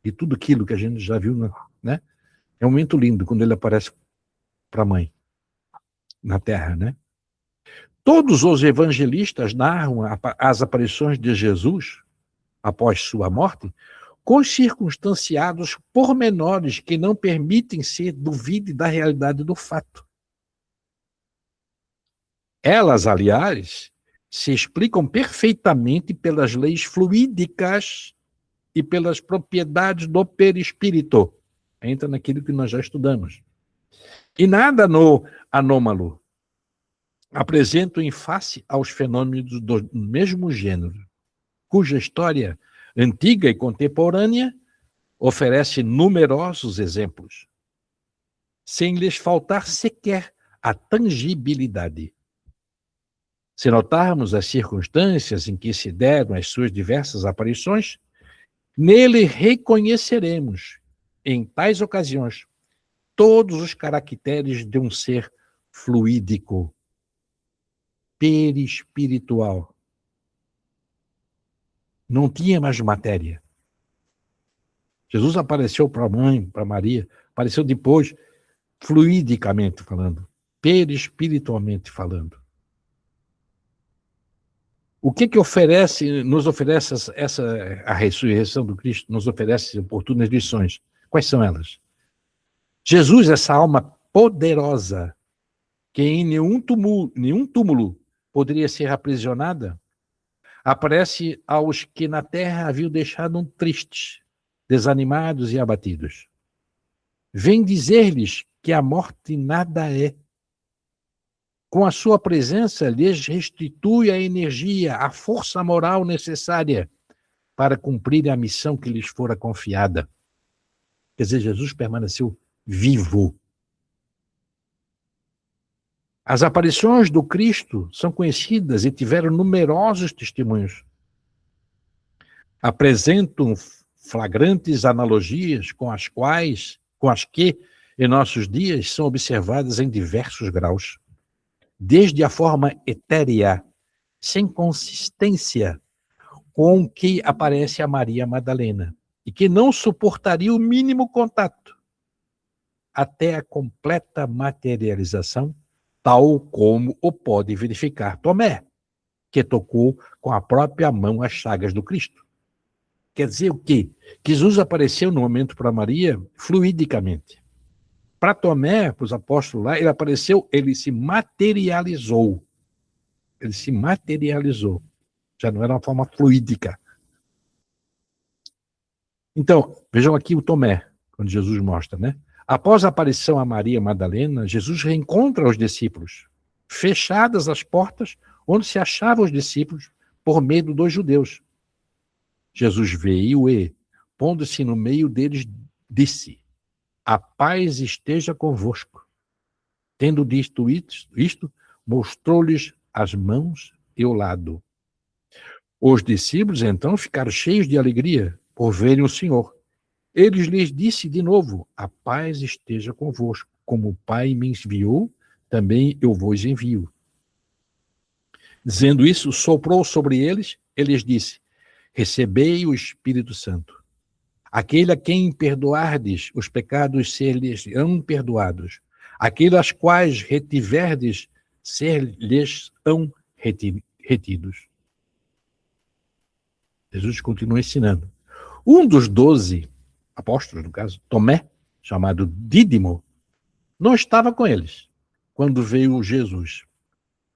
de tudo aquilo que a gente já viu, né? É um momento lindo quando ele aparece para a mãe na terra, né? Todos os evangelistas narram as aparições de Jesus após sua morte com circunstanciados pormenores que não permitem ser duvide da realidade do fato. Elas, aliás, se explicam perfeitamente pelas leis fluídicas e pelas propriedades do perispírito. Entra naquilo que nós já estudamos. E nada no anômalo. Apresentam em face aos fenômenos do mesmo gênero, cuja história antiga e contemporânea oferece numerosos exemplos, sem lhes faltar sequer a tangibilidade. Se notarmos as circunstâncias em que se deram as suas diversas aparições, Nele reconheceremos, em tais ocasiões, todos os caracteres de um ser fluídico, perispiritual. Não tinha mais matéria. Jesus apareceu para a mãe, para Maria, apareceu depois, fluidicamente falando, perispiritualmente falando. O que nos oferece a ressurreição do Cristo, nos oferece oportunas lições. Quais são elas? Jesus, essa alma poderosa, que em nenhum túmulo poderia ser aprisionada, aparece aos que na terra haviam deixado tristes, desanimados e abatidos. Vem dizer-lhes que a morte nada é. Com a sua presença, lhes restitui a energia, a força moral necessária para cumprir a missão que lhes fora confiada. Quer dizer, Jesus permaneceu vivo. As aparições do Cristo são conhecidas e tiveram numerosos testemunhos. Apresentam flagrantes analogias com as que, em nossos dias, são observadas em diversos graus. Desde a forma etérea, sem consistência, com que aparece a Maria Madalena, e que não suportaria o mínimo contato, até a completa materialização, tal como o pode verificar Tomé, que tocou com a própria mão as chagas do Cristo. Quer dizer o quê? Que Jesus apareceu no momento para Maria fluidicamente. Para Tomé, para os apóstolos lá, ele apareceu, ele se materializou. Ele se materializou. Já não era uma forma fluídica. Então, vejam aqui o Tomé, quando Jesus mostra, né? Após a aparição a Maria Madalena, Jesus reencontra os discípulos, fechadas as portas onde se achavam os discípulos por medo dos judeus. Jesus veio e, pondo-se no meio deles, disse: a paz esteja convosco. Tendo dito isto, mostrou-lhes as mãos e o lado. Os discípulos, então, ficaram cheios de alegria por verem o Senhor. Ele lhes disse de novo: a paz esteja convosco. Como o Pai me enviou, também eu vos envio. Dizendo isso, soprou sobre eles e lhes disse: recebei o Espírito Santo. Aquele a quem perdoardes os pecados, ser-lhes-ão perdoados. Aquele aos quais retiverdes, ser-lhes-ão retidos. Jesus continua ensinando. Um dos 12 apóstolos, no caso, Tomé, chamado Dídimo, não estava com eles quando veio Jesus.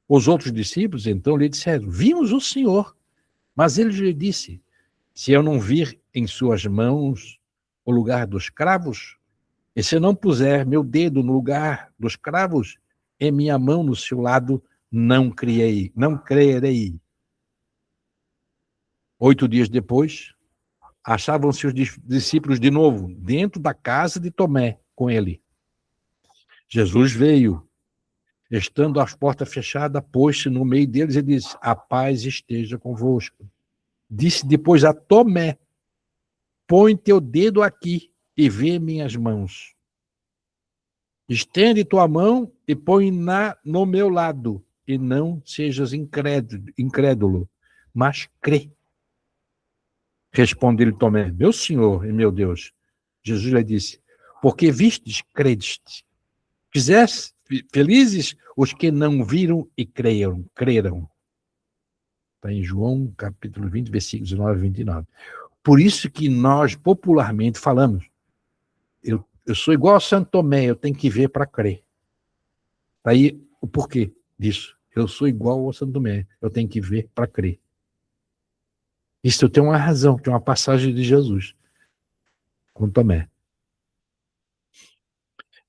Os outros discípulos, então, lhe disseram: vimos o Senhor. Mas ele lhe disse: se eu não vir em suas mãos o lugar dos cravos, e se não puser meu dedo no lugar dos cravos, e minha mão no seu lado, não crerei. 8 dias depois, achavam-se os discípulos de novo dentro da casa de Tomé com ele. Jesus veio, estando as portas fechadas, pôs-se no meio deles e disse: a paz esteja convosco. Disse depois a Tomé: põe teu dedo aqui e vê minhas mãos. Estende tua mão e põe no meu lado, e não sejas incrédulo, mas crê. Respondeu-lhe Tomé: meu Senhor e meu Deus. Jesus lhe disse: porque vistes, credeste. Felizes os que não viram e creram. Está em João, capítulo 20, versículos 19 e 29. Por isso que nós popularmente falamos: eu sou igual a Santo Tomé, eu tenho que ver para crer. Está aí o porquê disso. Eu sou igual a Santo Tomé, eu tenho que ver para crer. Isso tem uma razão, tem uma passagem de Jesus com Tomé.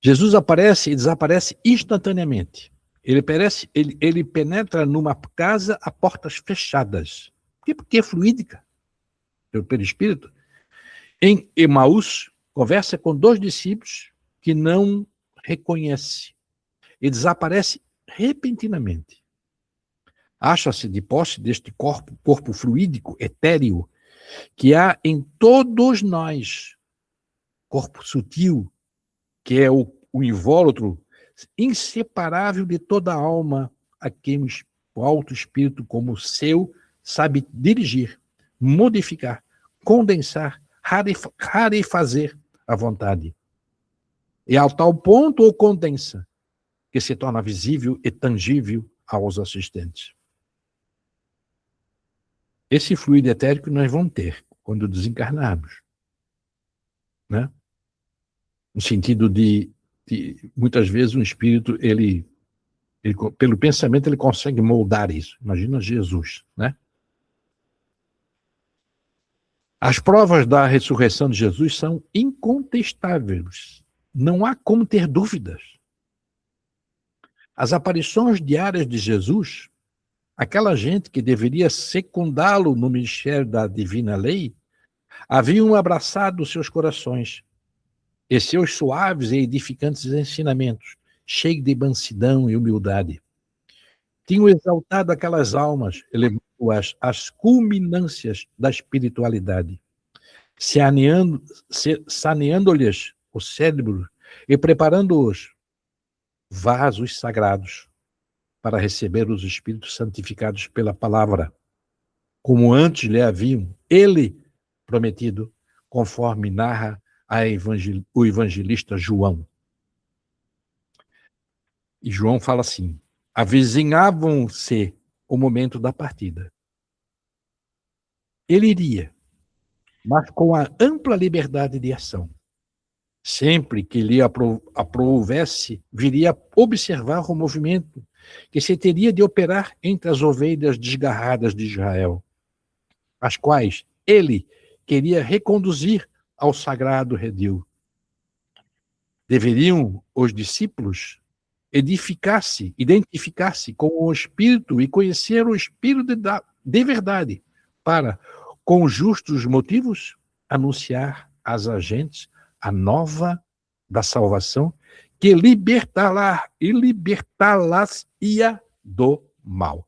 Jesus aparece e desaparece instantaneamente. Ele penetra numa casa a portas fechadas. Porque é fluídica, pelo perispírito. Em Emaús, conversa com 2 discípulos que não reconhece e desaparece repentinamente. Acha-se de posse deste corpo fluídico, etéreo, que há em todos nós, corpo sutil, que é o invólucro inseparável de toda a alma, a quem o alto espírito como seu sabe dirigir, modificar, condensar, rarefazer a vontade. E ao tal ponto o condensa, que se torna visível e tangível aos assistentes. Esse fluido etérico nós vamos ter quando desencarnarmos, né? No sentido de muitas vezes um espírito, ele, pelo pensamento, ele consegue moldar isso. Imagina Jesus, né? As provas da ressurreição de Jesus são incontestáveis. Não há como ter dúvidas. As aparições diárias de Jesus, aquela gente que deveria secundá-lo no ministério da divina lei, haviam abraçado seus corações e seus suaves e edificantes ensinamentos, cheios de mansidão e humildade. Tinham exaltado aquelas almas, elevando-as às culminâncias da espiritualidade, saneando-lhes o cérebro e preparando-os vasos sagrados para receber os espíritos santificados pela palavra, como antes lhe haviam ele prometido, conforme narra o evangelista João. E João fala assim: avizinhavam-se o momento da partida. Ele iria, mas com a ampla liberdade de ação. Sempre que lhe aprovesse, viria observar o movimento que se teria de operar entre as ovelhas desgarradas de Israel, as quais ele queria reconduzir ao sagrado redil. Deveriam os discípulos identificar-se com o Espírito e conhecer o Espírito de verdade, para, com justos motivos, anunciar às agentes a nova da salvação que libertá-las-ia do mal.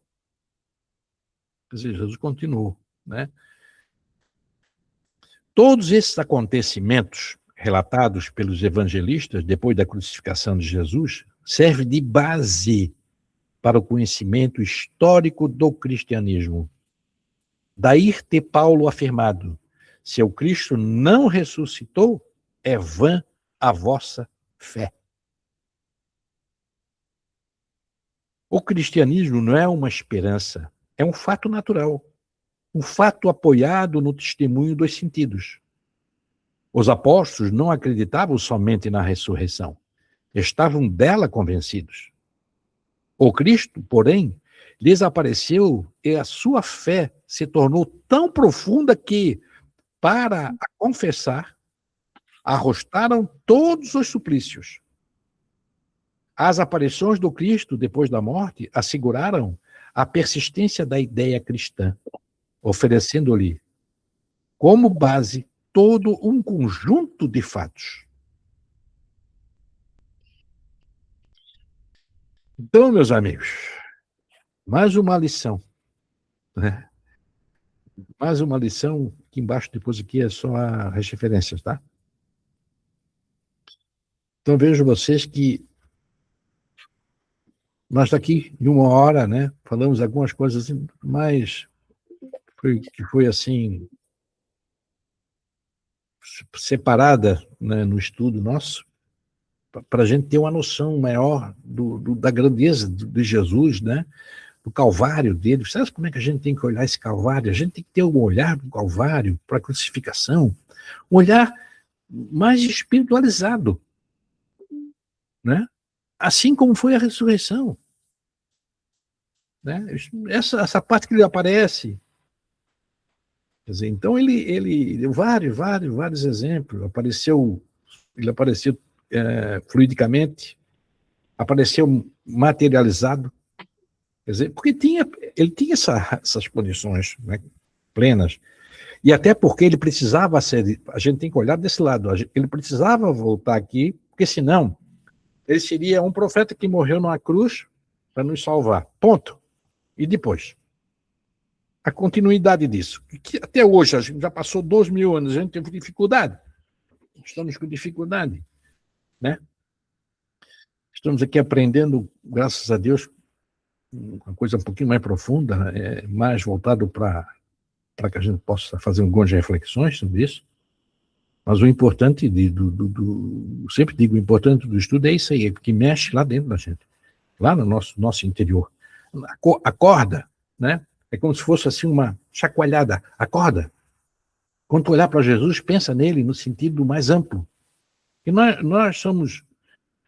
Quer dizer, Jesus continuou, né? Todos esses acontecimentos relatados pelos evangelistas depois da crucificação de Jesus servem de base para o conhecimento histórico do cristianismo. Daí ter Paulo afirmado: se o Cristo não ressuscitou, é vã a vossa fé. O cristianismo não é uma esperança, é um fato natural, um fato apoiado no testemunho dos sentidos. Os apóstolos não acreditavam somente na ressurreição, estavam dela convencidos. O Cristo, porém, lhes apareceu e a sua fé se tornou tão profunda que, para a confessar, arrostaram todos os suplícios. As aparições do Cristo depois da morte asseguraram a persistência da ideia cristã, oferecendo-lhe como base todo um conjunto de fatos. Então, meus amigos, mais uma lição, né? Mais uma lição, que embaixo depois aqui é só as referências, tá? Então vejo vocês que nós daqui em uma hora, né, falamos algumas coisas mais que foi assim separada, né, no estudo nosso, para a gente ter uma noção maior da grandeza de Jesus, né, do Calvário dele. Sabe como é que a gente tem que olhar esse Calvário? A gente tem que ter um olhar para o Calvário, para a crucificação, um olhar mais espiritualizado, né? Assim como foi a ressurreição, né? Essa parte que ele aparece, quer dizer, então ele deu vários exemplos. Ele apareceu fluidicamente, apareceu materializado, quer dizer, porque ele tinha essas condições, né, plenas, e até porque ele precisava a gente tem que olhar desse lado, ele precisava voltar aqui, porque senão ele seria um profeta que morreu numa cruz para nos salvar, ponto. E depois? a continuidade disso. Que até hoje, a gente já passou 2.000 anos, a gente teve dificuldade. Estamos com dificuldade, né? Estamos aqui aprendendo, graças a Deus, uma coisa um pouquinho mais profunda, mais voltado para que a gente possa fazer algumas reflexões sobre isso. Mas o importante, sempre digo, o importante do estudo é isso aí, que mexe lá dentro da gente, lá no nosso interior. Acorda, né? É como se fosse assim uma chacoalhada. Acorda. Quando tu olhar para Jesus, pensa nele no sentido mais amplo. E nós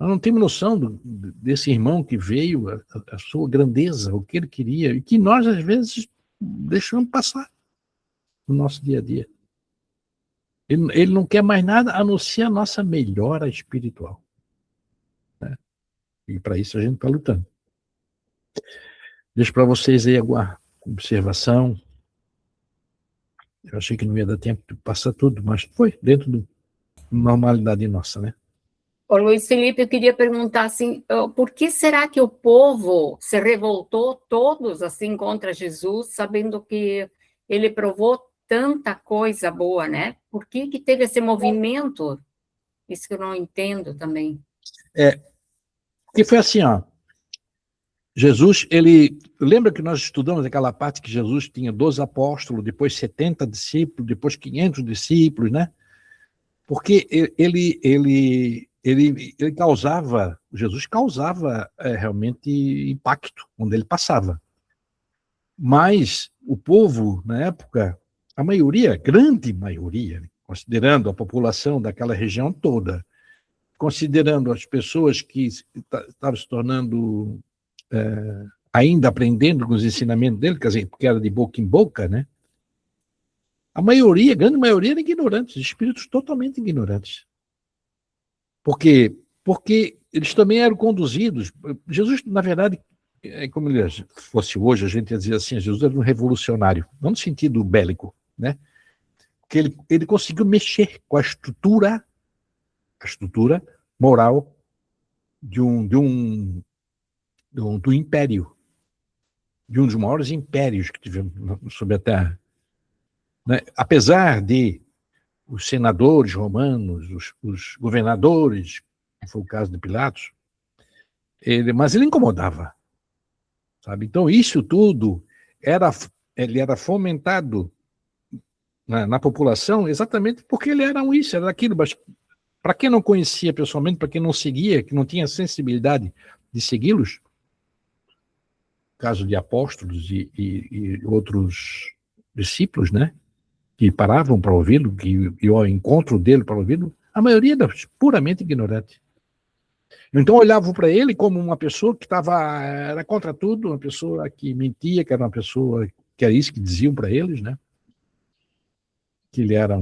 não temos noção desse irmão que veio, a sua grandeza, o que ele queria, e que nós, às vezes, deixamos passar no nosso dia a dia. Ele não quer mais nada a não ser a nossa melhora espiritual, né? E para isso a gente está lutando. Deixo para vocês aí alguma observação. Eu achei que não ia dar tempo de passar tudo, mas foi dentro da normalidade nossa, né? Ô, Luiz Felipe, eu queria perguntar assim, por que será que o povo se revoltou todos assim contra Jesus, sabendo que ele provou tanta coisa boa, né? Por que teve esse movimento? Isso que eu não entendo também. Porque foi assim, ó. Jesus, lembra que nós estudamos aquela parte que Jesus tinha 12 apóstolos, depois 70 discípulos, depois 500 discípulos, né? Porque Jesus causava realmente impacto onde ele passava. Mas o povo, na época, a maioria, grande maioria, considerando a população daquela região toda, considerando as pessoas que estavam se tornando, ainda aprendendo com os ensinamentos dele, quer dizer, porque era de boca em boca, né? A maioria, a grande maioria, eram ignorantes, espíritos totalmente ignorantes. Porque eles também eram conduzidos. Jesus, na verdade, como ele fosse hoje, a gente ia dizer assim, Jesus era um revolucionário, não no sentido bélico, né? Porque ele conseguiu mexer com a estrutura moral do império, de um dos maiores impérios que tivemos sobre a Terra, né? Apesar de os senadores romanos, os governadores, que foi o caso de Pilatos, mas ele incomodava, sabe? Então isso tudo ele era fomentado na população exatamente porque ele era isso, era aquilo. Mas para quem não conhecia pessoalmente, para quem não seguia, que não tinha sensibilidade de segui-los, caso de apóstolos e outros discípulos, né, que paravam para ouvi-lo, que iam ao encontro dele para ouvi-lo, a maioria era puramente ignorante. Então olhavam para ele como uma pessoa que era contra tudo, uma pessoa que mentia, que era uma pessoa que era isso que diziam para eles, né? Que ele era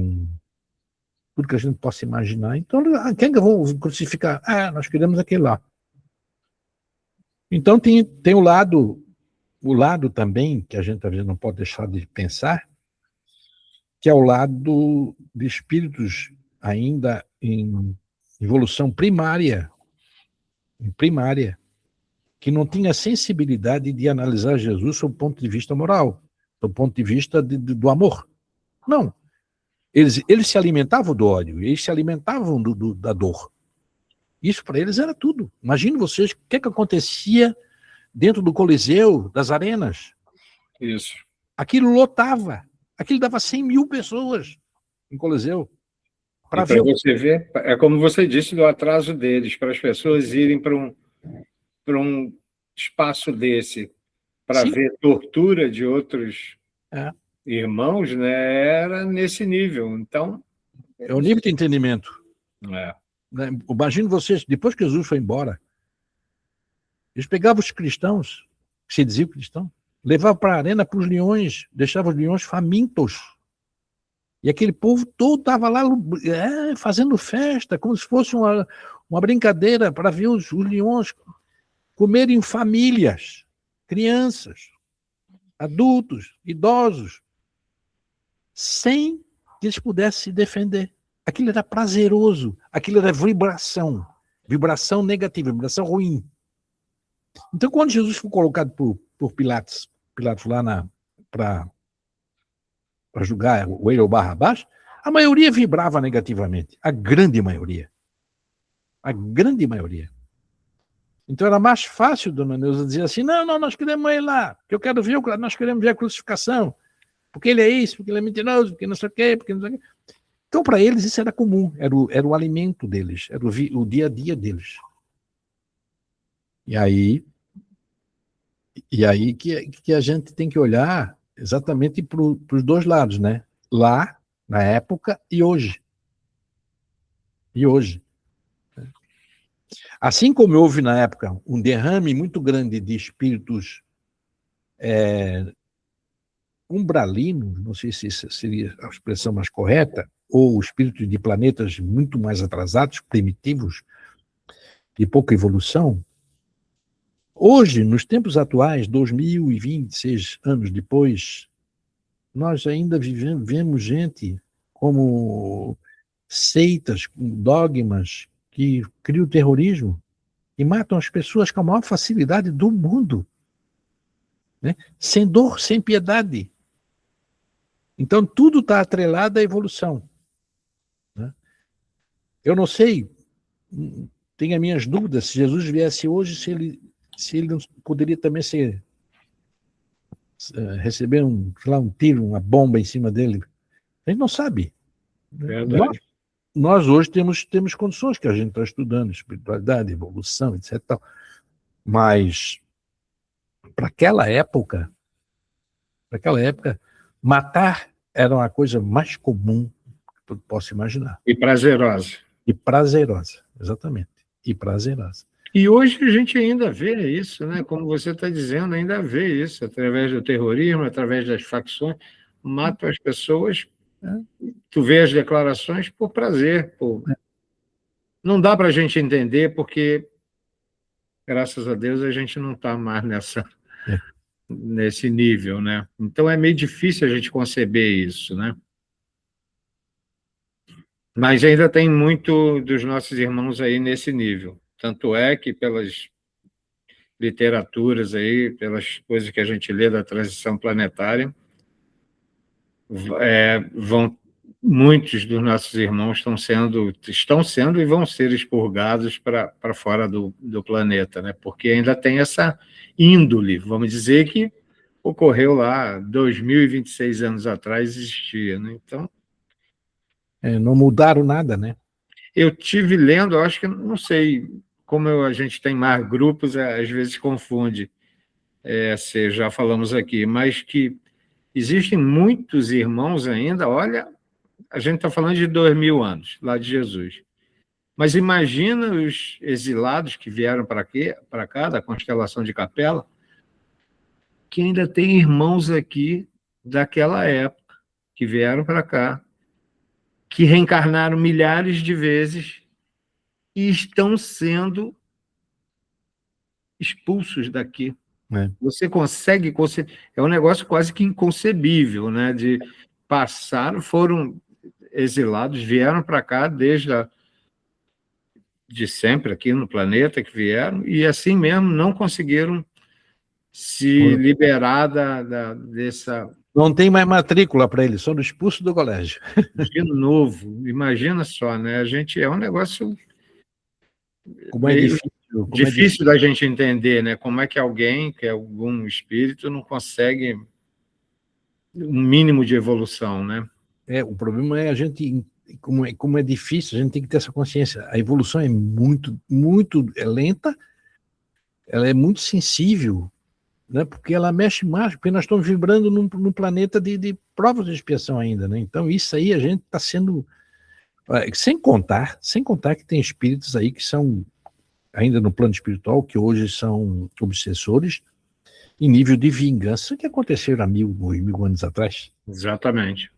tudo que a gente possa imaginar. Então, quem que eu vou crucificar? Nós queremos aquele lá. Então tem o lado também, que a gente às vezes não pode deixar de pensar, que é o lado de espíritos ainda em evolução primária, que não tinha sensibilidade de analisar Jesus sob o ponto de vista moral, do ponto de vista do amor. Não. Eles se alimentavam do ódio, eles se alimentavam da dor. Isso para eles era tudo. Imagine vocês o que acontecia dentro do Coliseu, das arenas. Isso. Aquilo lotava. Aquilo dava 100.000 pessoas em Coliseu. Para você ver, é como você disse do atraso deles, para as pessoas irem para um espaço desse, para ver tortura de outros irmãos, né, era nesse nível. Então, é o nível de entendimento. Imagine vocês, depois que Jesus foi embora, eles pegavam os cristãos, que se diziam cristãos, levavam para a arena para os leões, deixavam os leões famintos. E aquele povo todo estava lá fazendo festa, como se fosse uma brincadeira para ver os leões comerem famílias, crianças, adultos, idosos, sem que eles pudessem se defender. Aquilo era prazeroso, aquilo era vibração negativa, vibração ruim. Então, quando Jesus foi colocado por Pilatos lá para para julgar o ele ou Barrabás, a maioria vibrava negativamente. A grande maioria. A grande maioria. Então era mais fácil, dona Neuza, dizer assim, não, nós queremos ir lá, porque eu quero ver, nós queremos ver a crucificação, porque ele é isso, porque ele é mentiroso, porque não sei o quê, porque não sei o quê. Então, para eles, isso era comum, era o alimento deles, era o dia a dia deles. E aí que a gente tem que olhar exatamente para os dois lados, né? Lá, na época, e hoje. E hoje. Assim como houve na época um derrame muito grande de espíritos umbralinos, não sei se seria a expressão mais correta, ou espíritos de planetas muito mais atrasados, primitivos, de pouca evolução. Hoje, nos tempos atuais, 2026 anos depois, nós ainda vemos gente como seitas, dogmas, que criam terrorismo e matam as pessoas com a maior facilidade do mundo, né? Sem dor, sem piedade. Então, tudo está atrelado à evolução, né? Eu não sei, tenho as minhas dúvidas, se Jesus viesse hoje, se ele não poderia também receber um tiro, uma bomba em cima dele. A gente não sabe. Verdade. Nós hoje temos condições que a gente está estudando, espiritualidade, evolução, etc. Tal. Mas, para aquela época, matar era uma coisa mais comum que eu posso imaginar. E prazerosa. E prazerosa, exatamente. E prazerosa. E hoje a gente ainda vê isso, né? Como você está dizendo, ainda vê isso, através do terrorismo, através das facções, matam as pessoas, tu vê as declarações por prazer. Não dá para a gente entender, porque, graças a Deus, a gente não está mais nesse nível, né? Então é meio difícil a gente conceber isso, né? Mas ainda tem muito dos nossos irmãos aí nesse nível. Tanto é que pelas literaturas aí, pelas coisas que a gente lê da transição planetária, muitos dos nossos irmãos estão sendo e vão ser expurgados para fora do planeta, né? Porque ainda tem essa índole, vamos dizer, que ocorreu lá 2026 anos atrás, existia, né? Então, não mudaram nada, né? eu tive lendo, eu acho que, não sei, como a gente tem mais grupos, às vezes confunde, se já falamos aqui, mas que existem muitos irmãos ainda, olha, a gente está falando de 2000 anos, lá de Jesus. Mas imagina os exilados que vieram para cá, da constelação de Capela, que ainda tem irmãos aqui daquela época, que vieram para cá, que reencarnaram milhares de vezes e estão sendo expulsos daqui. Você consegue é um negócio quase que inconcebível, né? Foram exilados, vieram para cá de sempre aqui no planeta que vieram, e assim mesmo não conseguiram se liberar dessa... Não tem mais matrícula para eles, são expulsos do colégio. De novo, imagina só, né? A gente é um negócio como é difícil da gente entender, né? Como é que alguém, que é algum espírito, não consegue um mínimo de evolução, né? O problema é a gente, como é difícil, a gente tem que ter essa consciência. A evolução é muito lenta, ela é muito sensível, né? Porque ela mexe mais, porque nós estamos vibrando num planeta de provas de expiação ainda, né? Então isso aí a gente está sendo... Sem contar que tem espíritos aí que são, ainda no plano espiritual, que hoje são obsessores em nível de vingança, que aconteceram há mil anos atrás. Exatamente.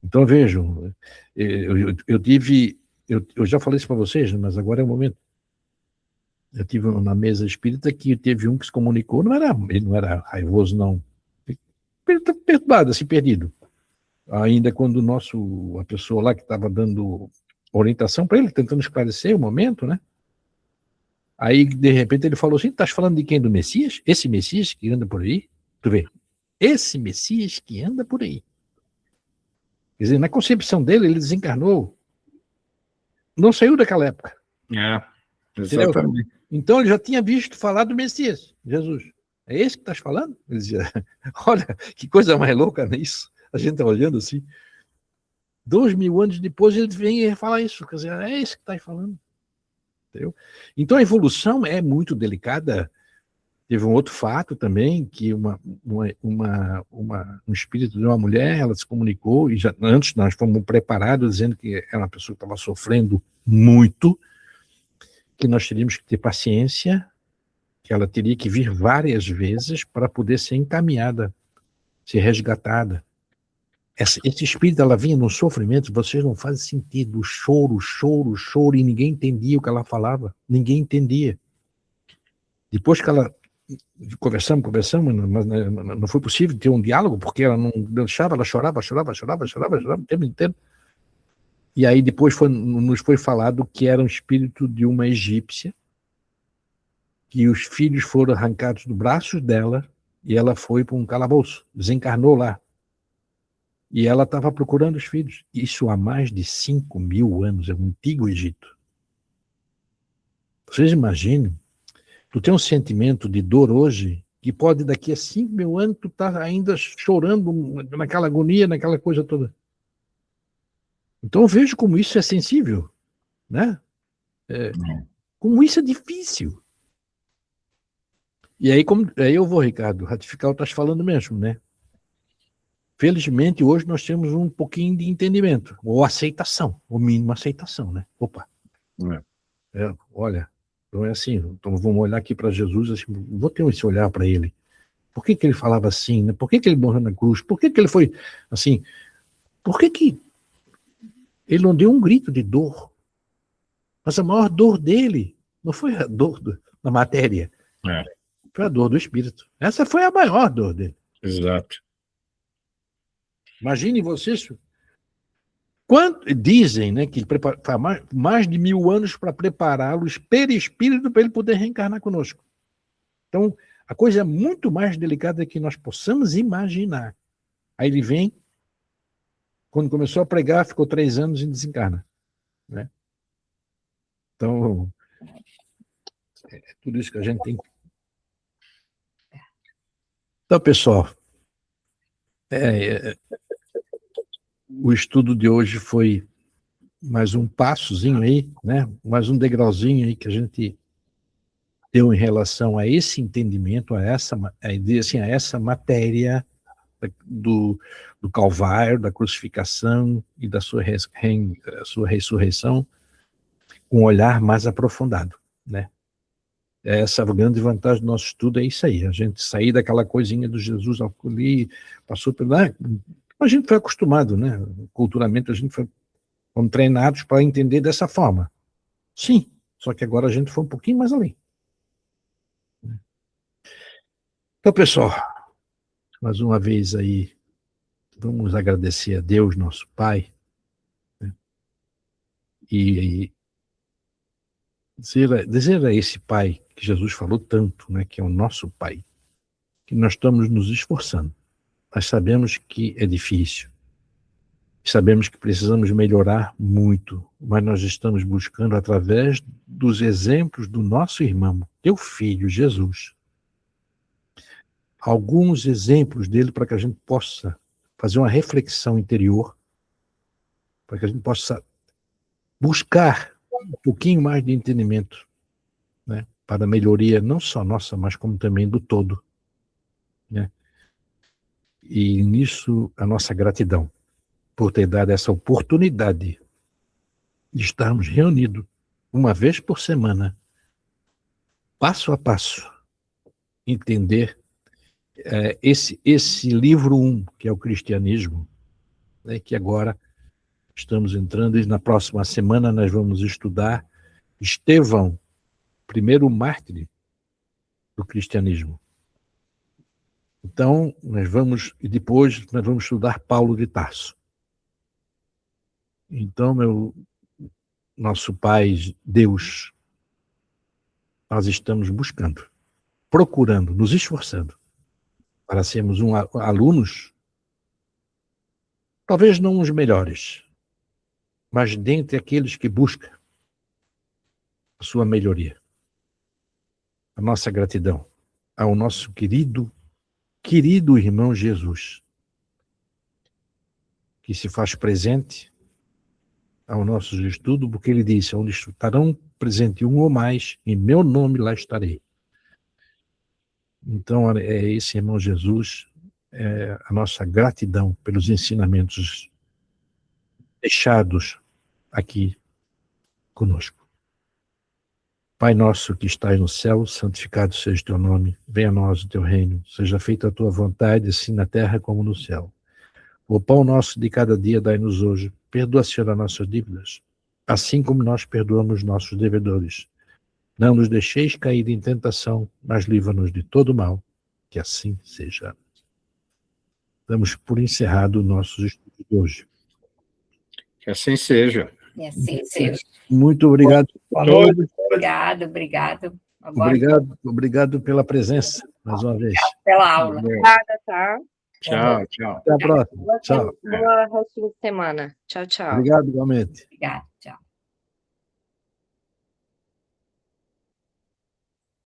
Então, vejam, eu já falei isso para vocês, mas agora é o momento. Eu tive na mesa espírita que teve um que se comunicou, ele não era raivoso, não. Perturbado, assim, perdido. Ainda quando a pessoa lá que estava dando orientação para ele, tentando esclarecer o momento, né? Aí, de repente, ele falou assim, estás falando de quem? Do Messias? Esse Messias que anda por aí? Tu vê, esse Messias que anda por aí. Quer dizer, na concepção dele, ele desencarnou, não saiu daquela época. Exatamente. Então ele já tinha visto falar do Messias, Jesus. É esse que estás falando? Ele dizia, olha, que coisa mais louca nisso. A gente está olhando assim. 2000 anos depois ele vem falar isso. Quer dizer, é esse que estás falando. Entendeu? Então a evolução é muito delicada. Teve um outro fato também, que um espírito de uma mulher, ela se comunicou, e já, antes nós fomos preparados, dizendo que era uma pessoa que estava sofrendo muito, que nós teríamos que ter paciência, que ela teria que vir várias vezes para poder ser encaminhada, ser resgatada. Esse espírito, ela vinha no sofrimento, vocês não fazem sentido, choro, choro, choro, e ninguém entendia o que ela falava, ninguém entendia. Depois que ela conversamos, mas não foi possível ter um diálogo, porque ela não deixava, ela chorava o tempo inteiro. E aí depois nos foi falado que era um espírito de uma egípcia, que os filhos foram arrancados dos braços dela, e ela foi para um calabouço, desencarnou lá. E ela estava procurando os filhos. Isso há mais de 5.000 anos, é o antigo Egito. Vocês imaginem, tu tem um sentimento de dor hoje, que pode daqui a 5.000 anos tu tá ainda chorando naquela agonia, naquela coisa toda. Então eu vejo como isso é sensível, né? Como isso é difícil. E aí, aí eu vou, Ricardo, ratificar o que estás falando mesmo, né? Felizmente, hoje nós temos um pouquinho de entendimento, ou aceitação, ou mínima aceitação, né? Opa, olha, então é assim, então vamos olhar aqui para Jesus, assim, vou ter esse olhar para ele. Por que ele falava assim, né? Por que ele morreu na cruz? Por que ele foi assim? Por que ele não deu um grito de dor? Mas a maior dor dele não foi a dor da matéria, foi a dor do espírito. Essa foi a maior dor dele. Exato. Imagine vocês, dizem, né, que ele mais de 1.000 anos para prepará-lo, perispírito, para ele poder reencarnar conosco. Então, a coisa é muito mais delicada do que nós possamos imaginar. Aí ele vem, quando começou a pregar, ficou 3 anos e desencarna, né? Então, é tudo isso que a gente tem. Então, pessoal, o estudo de hoje foi mais um passozinho aí, né? Mais um degrauzinho aí que a gente deu em relação a esse entendimento, a essa matéria do Calvário, da crucificação e da sua ressurreição, com um olhar mais aprofundado, né? Essa grande vantagem do nosso estudo é isso aí, a gente sair daquela coisinha do Jesus ali, passou por lá, a gente foi acostumado, né? Culturalmente fomos treinados para entender dessa forma. Sim, só que agora a gente foi um pouquinho mais além. Então, pessoal, mais uma vez aí, vamos agradecer a Deus, nosso Pai, né? E dizer a esse Pai que Jesus falou tanto, né, que é o nosso Pai, que nós estamos nos esforçando. Nós sabemos que é difícil, sabemos que precisamos melhorar muito, mas nós estamos buscando, através dos exemplos do nosso irmão, teu filho, Jesus, alguns exemplos dele para que a gente possa fazer uma reflexão interior, para que a gente possa buscar um pouquinho mais de entendimento, né, para a melhoria não só nossa, mas como também do todo, né? E nisso a nossa gratidão por ter dado essa oportunidade de estarmos reunidos uma vez por semana, passo a passo, entender esse livro 1, que é o cristianismo, né, que agora estamos entrando, e na próxima semana nós vamos estudar Estevão, primeiro mártir do cristianismo. Então, e depois nós vamos estudar Paulo de Tarso. Então, nosso Pai, Deus, nós estamos buscando, procurando, nos esforçando para sermos alunos Talvez não os melhores, mas dentre aqueles que buscam a sua melhoria. A nossa gratidão ao nosso querido irmão Jesus, que se faz presente ao nosso estudo, porque ele disse: onde estarão presente um ou mais, em meu nome lá estarei. Então, é esse irmão Jesus, a nossa gratidão pelos ensinamentos deixados aqui conosco. Pai nosso que estás no céu, santificado seja o teu nome, venha a nós o teu reino, seja feita a tua vontade, assim na terra como no céu. O pão nosso de cada dia dai-nos hoje, perdoa, Senhor, as nossas dívidas, assim como nós perdoamos nossos devedores. Não nos deixeis cair em tentação, mas livra-nos de todo mal, que assim seja. Damos por encerrado nossos estudos de hoje. Que assim seja. E assim seja. Muito obrigado a todos. Obrigado. Obrigado pela presença, mais uma vez. Pela aula. Obrigada, tá? Tchau. Até a próxima. Tchau. Boa resto de semana. Tchau, tchau. Obrigado igualmente. Obrigada, tchau.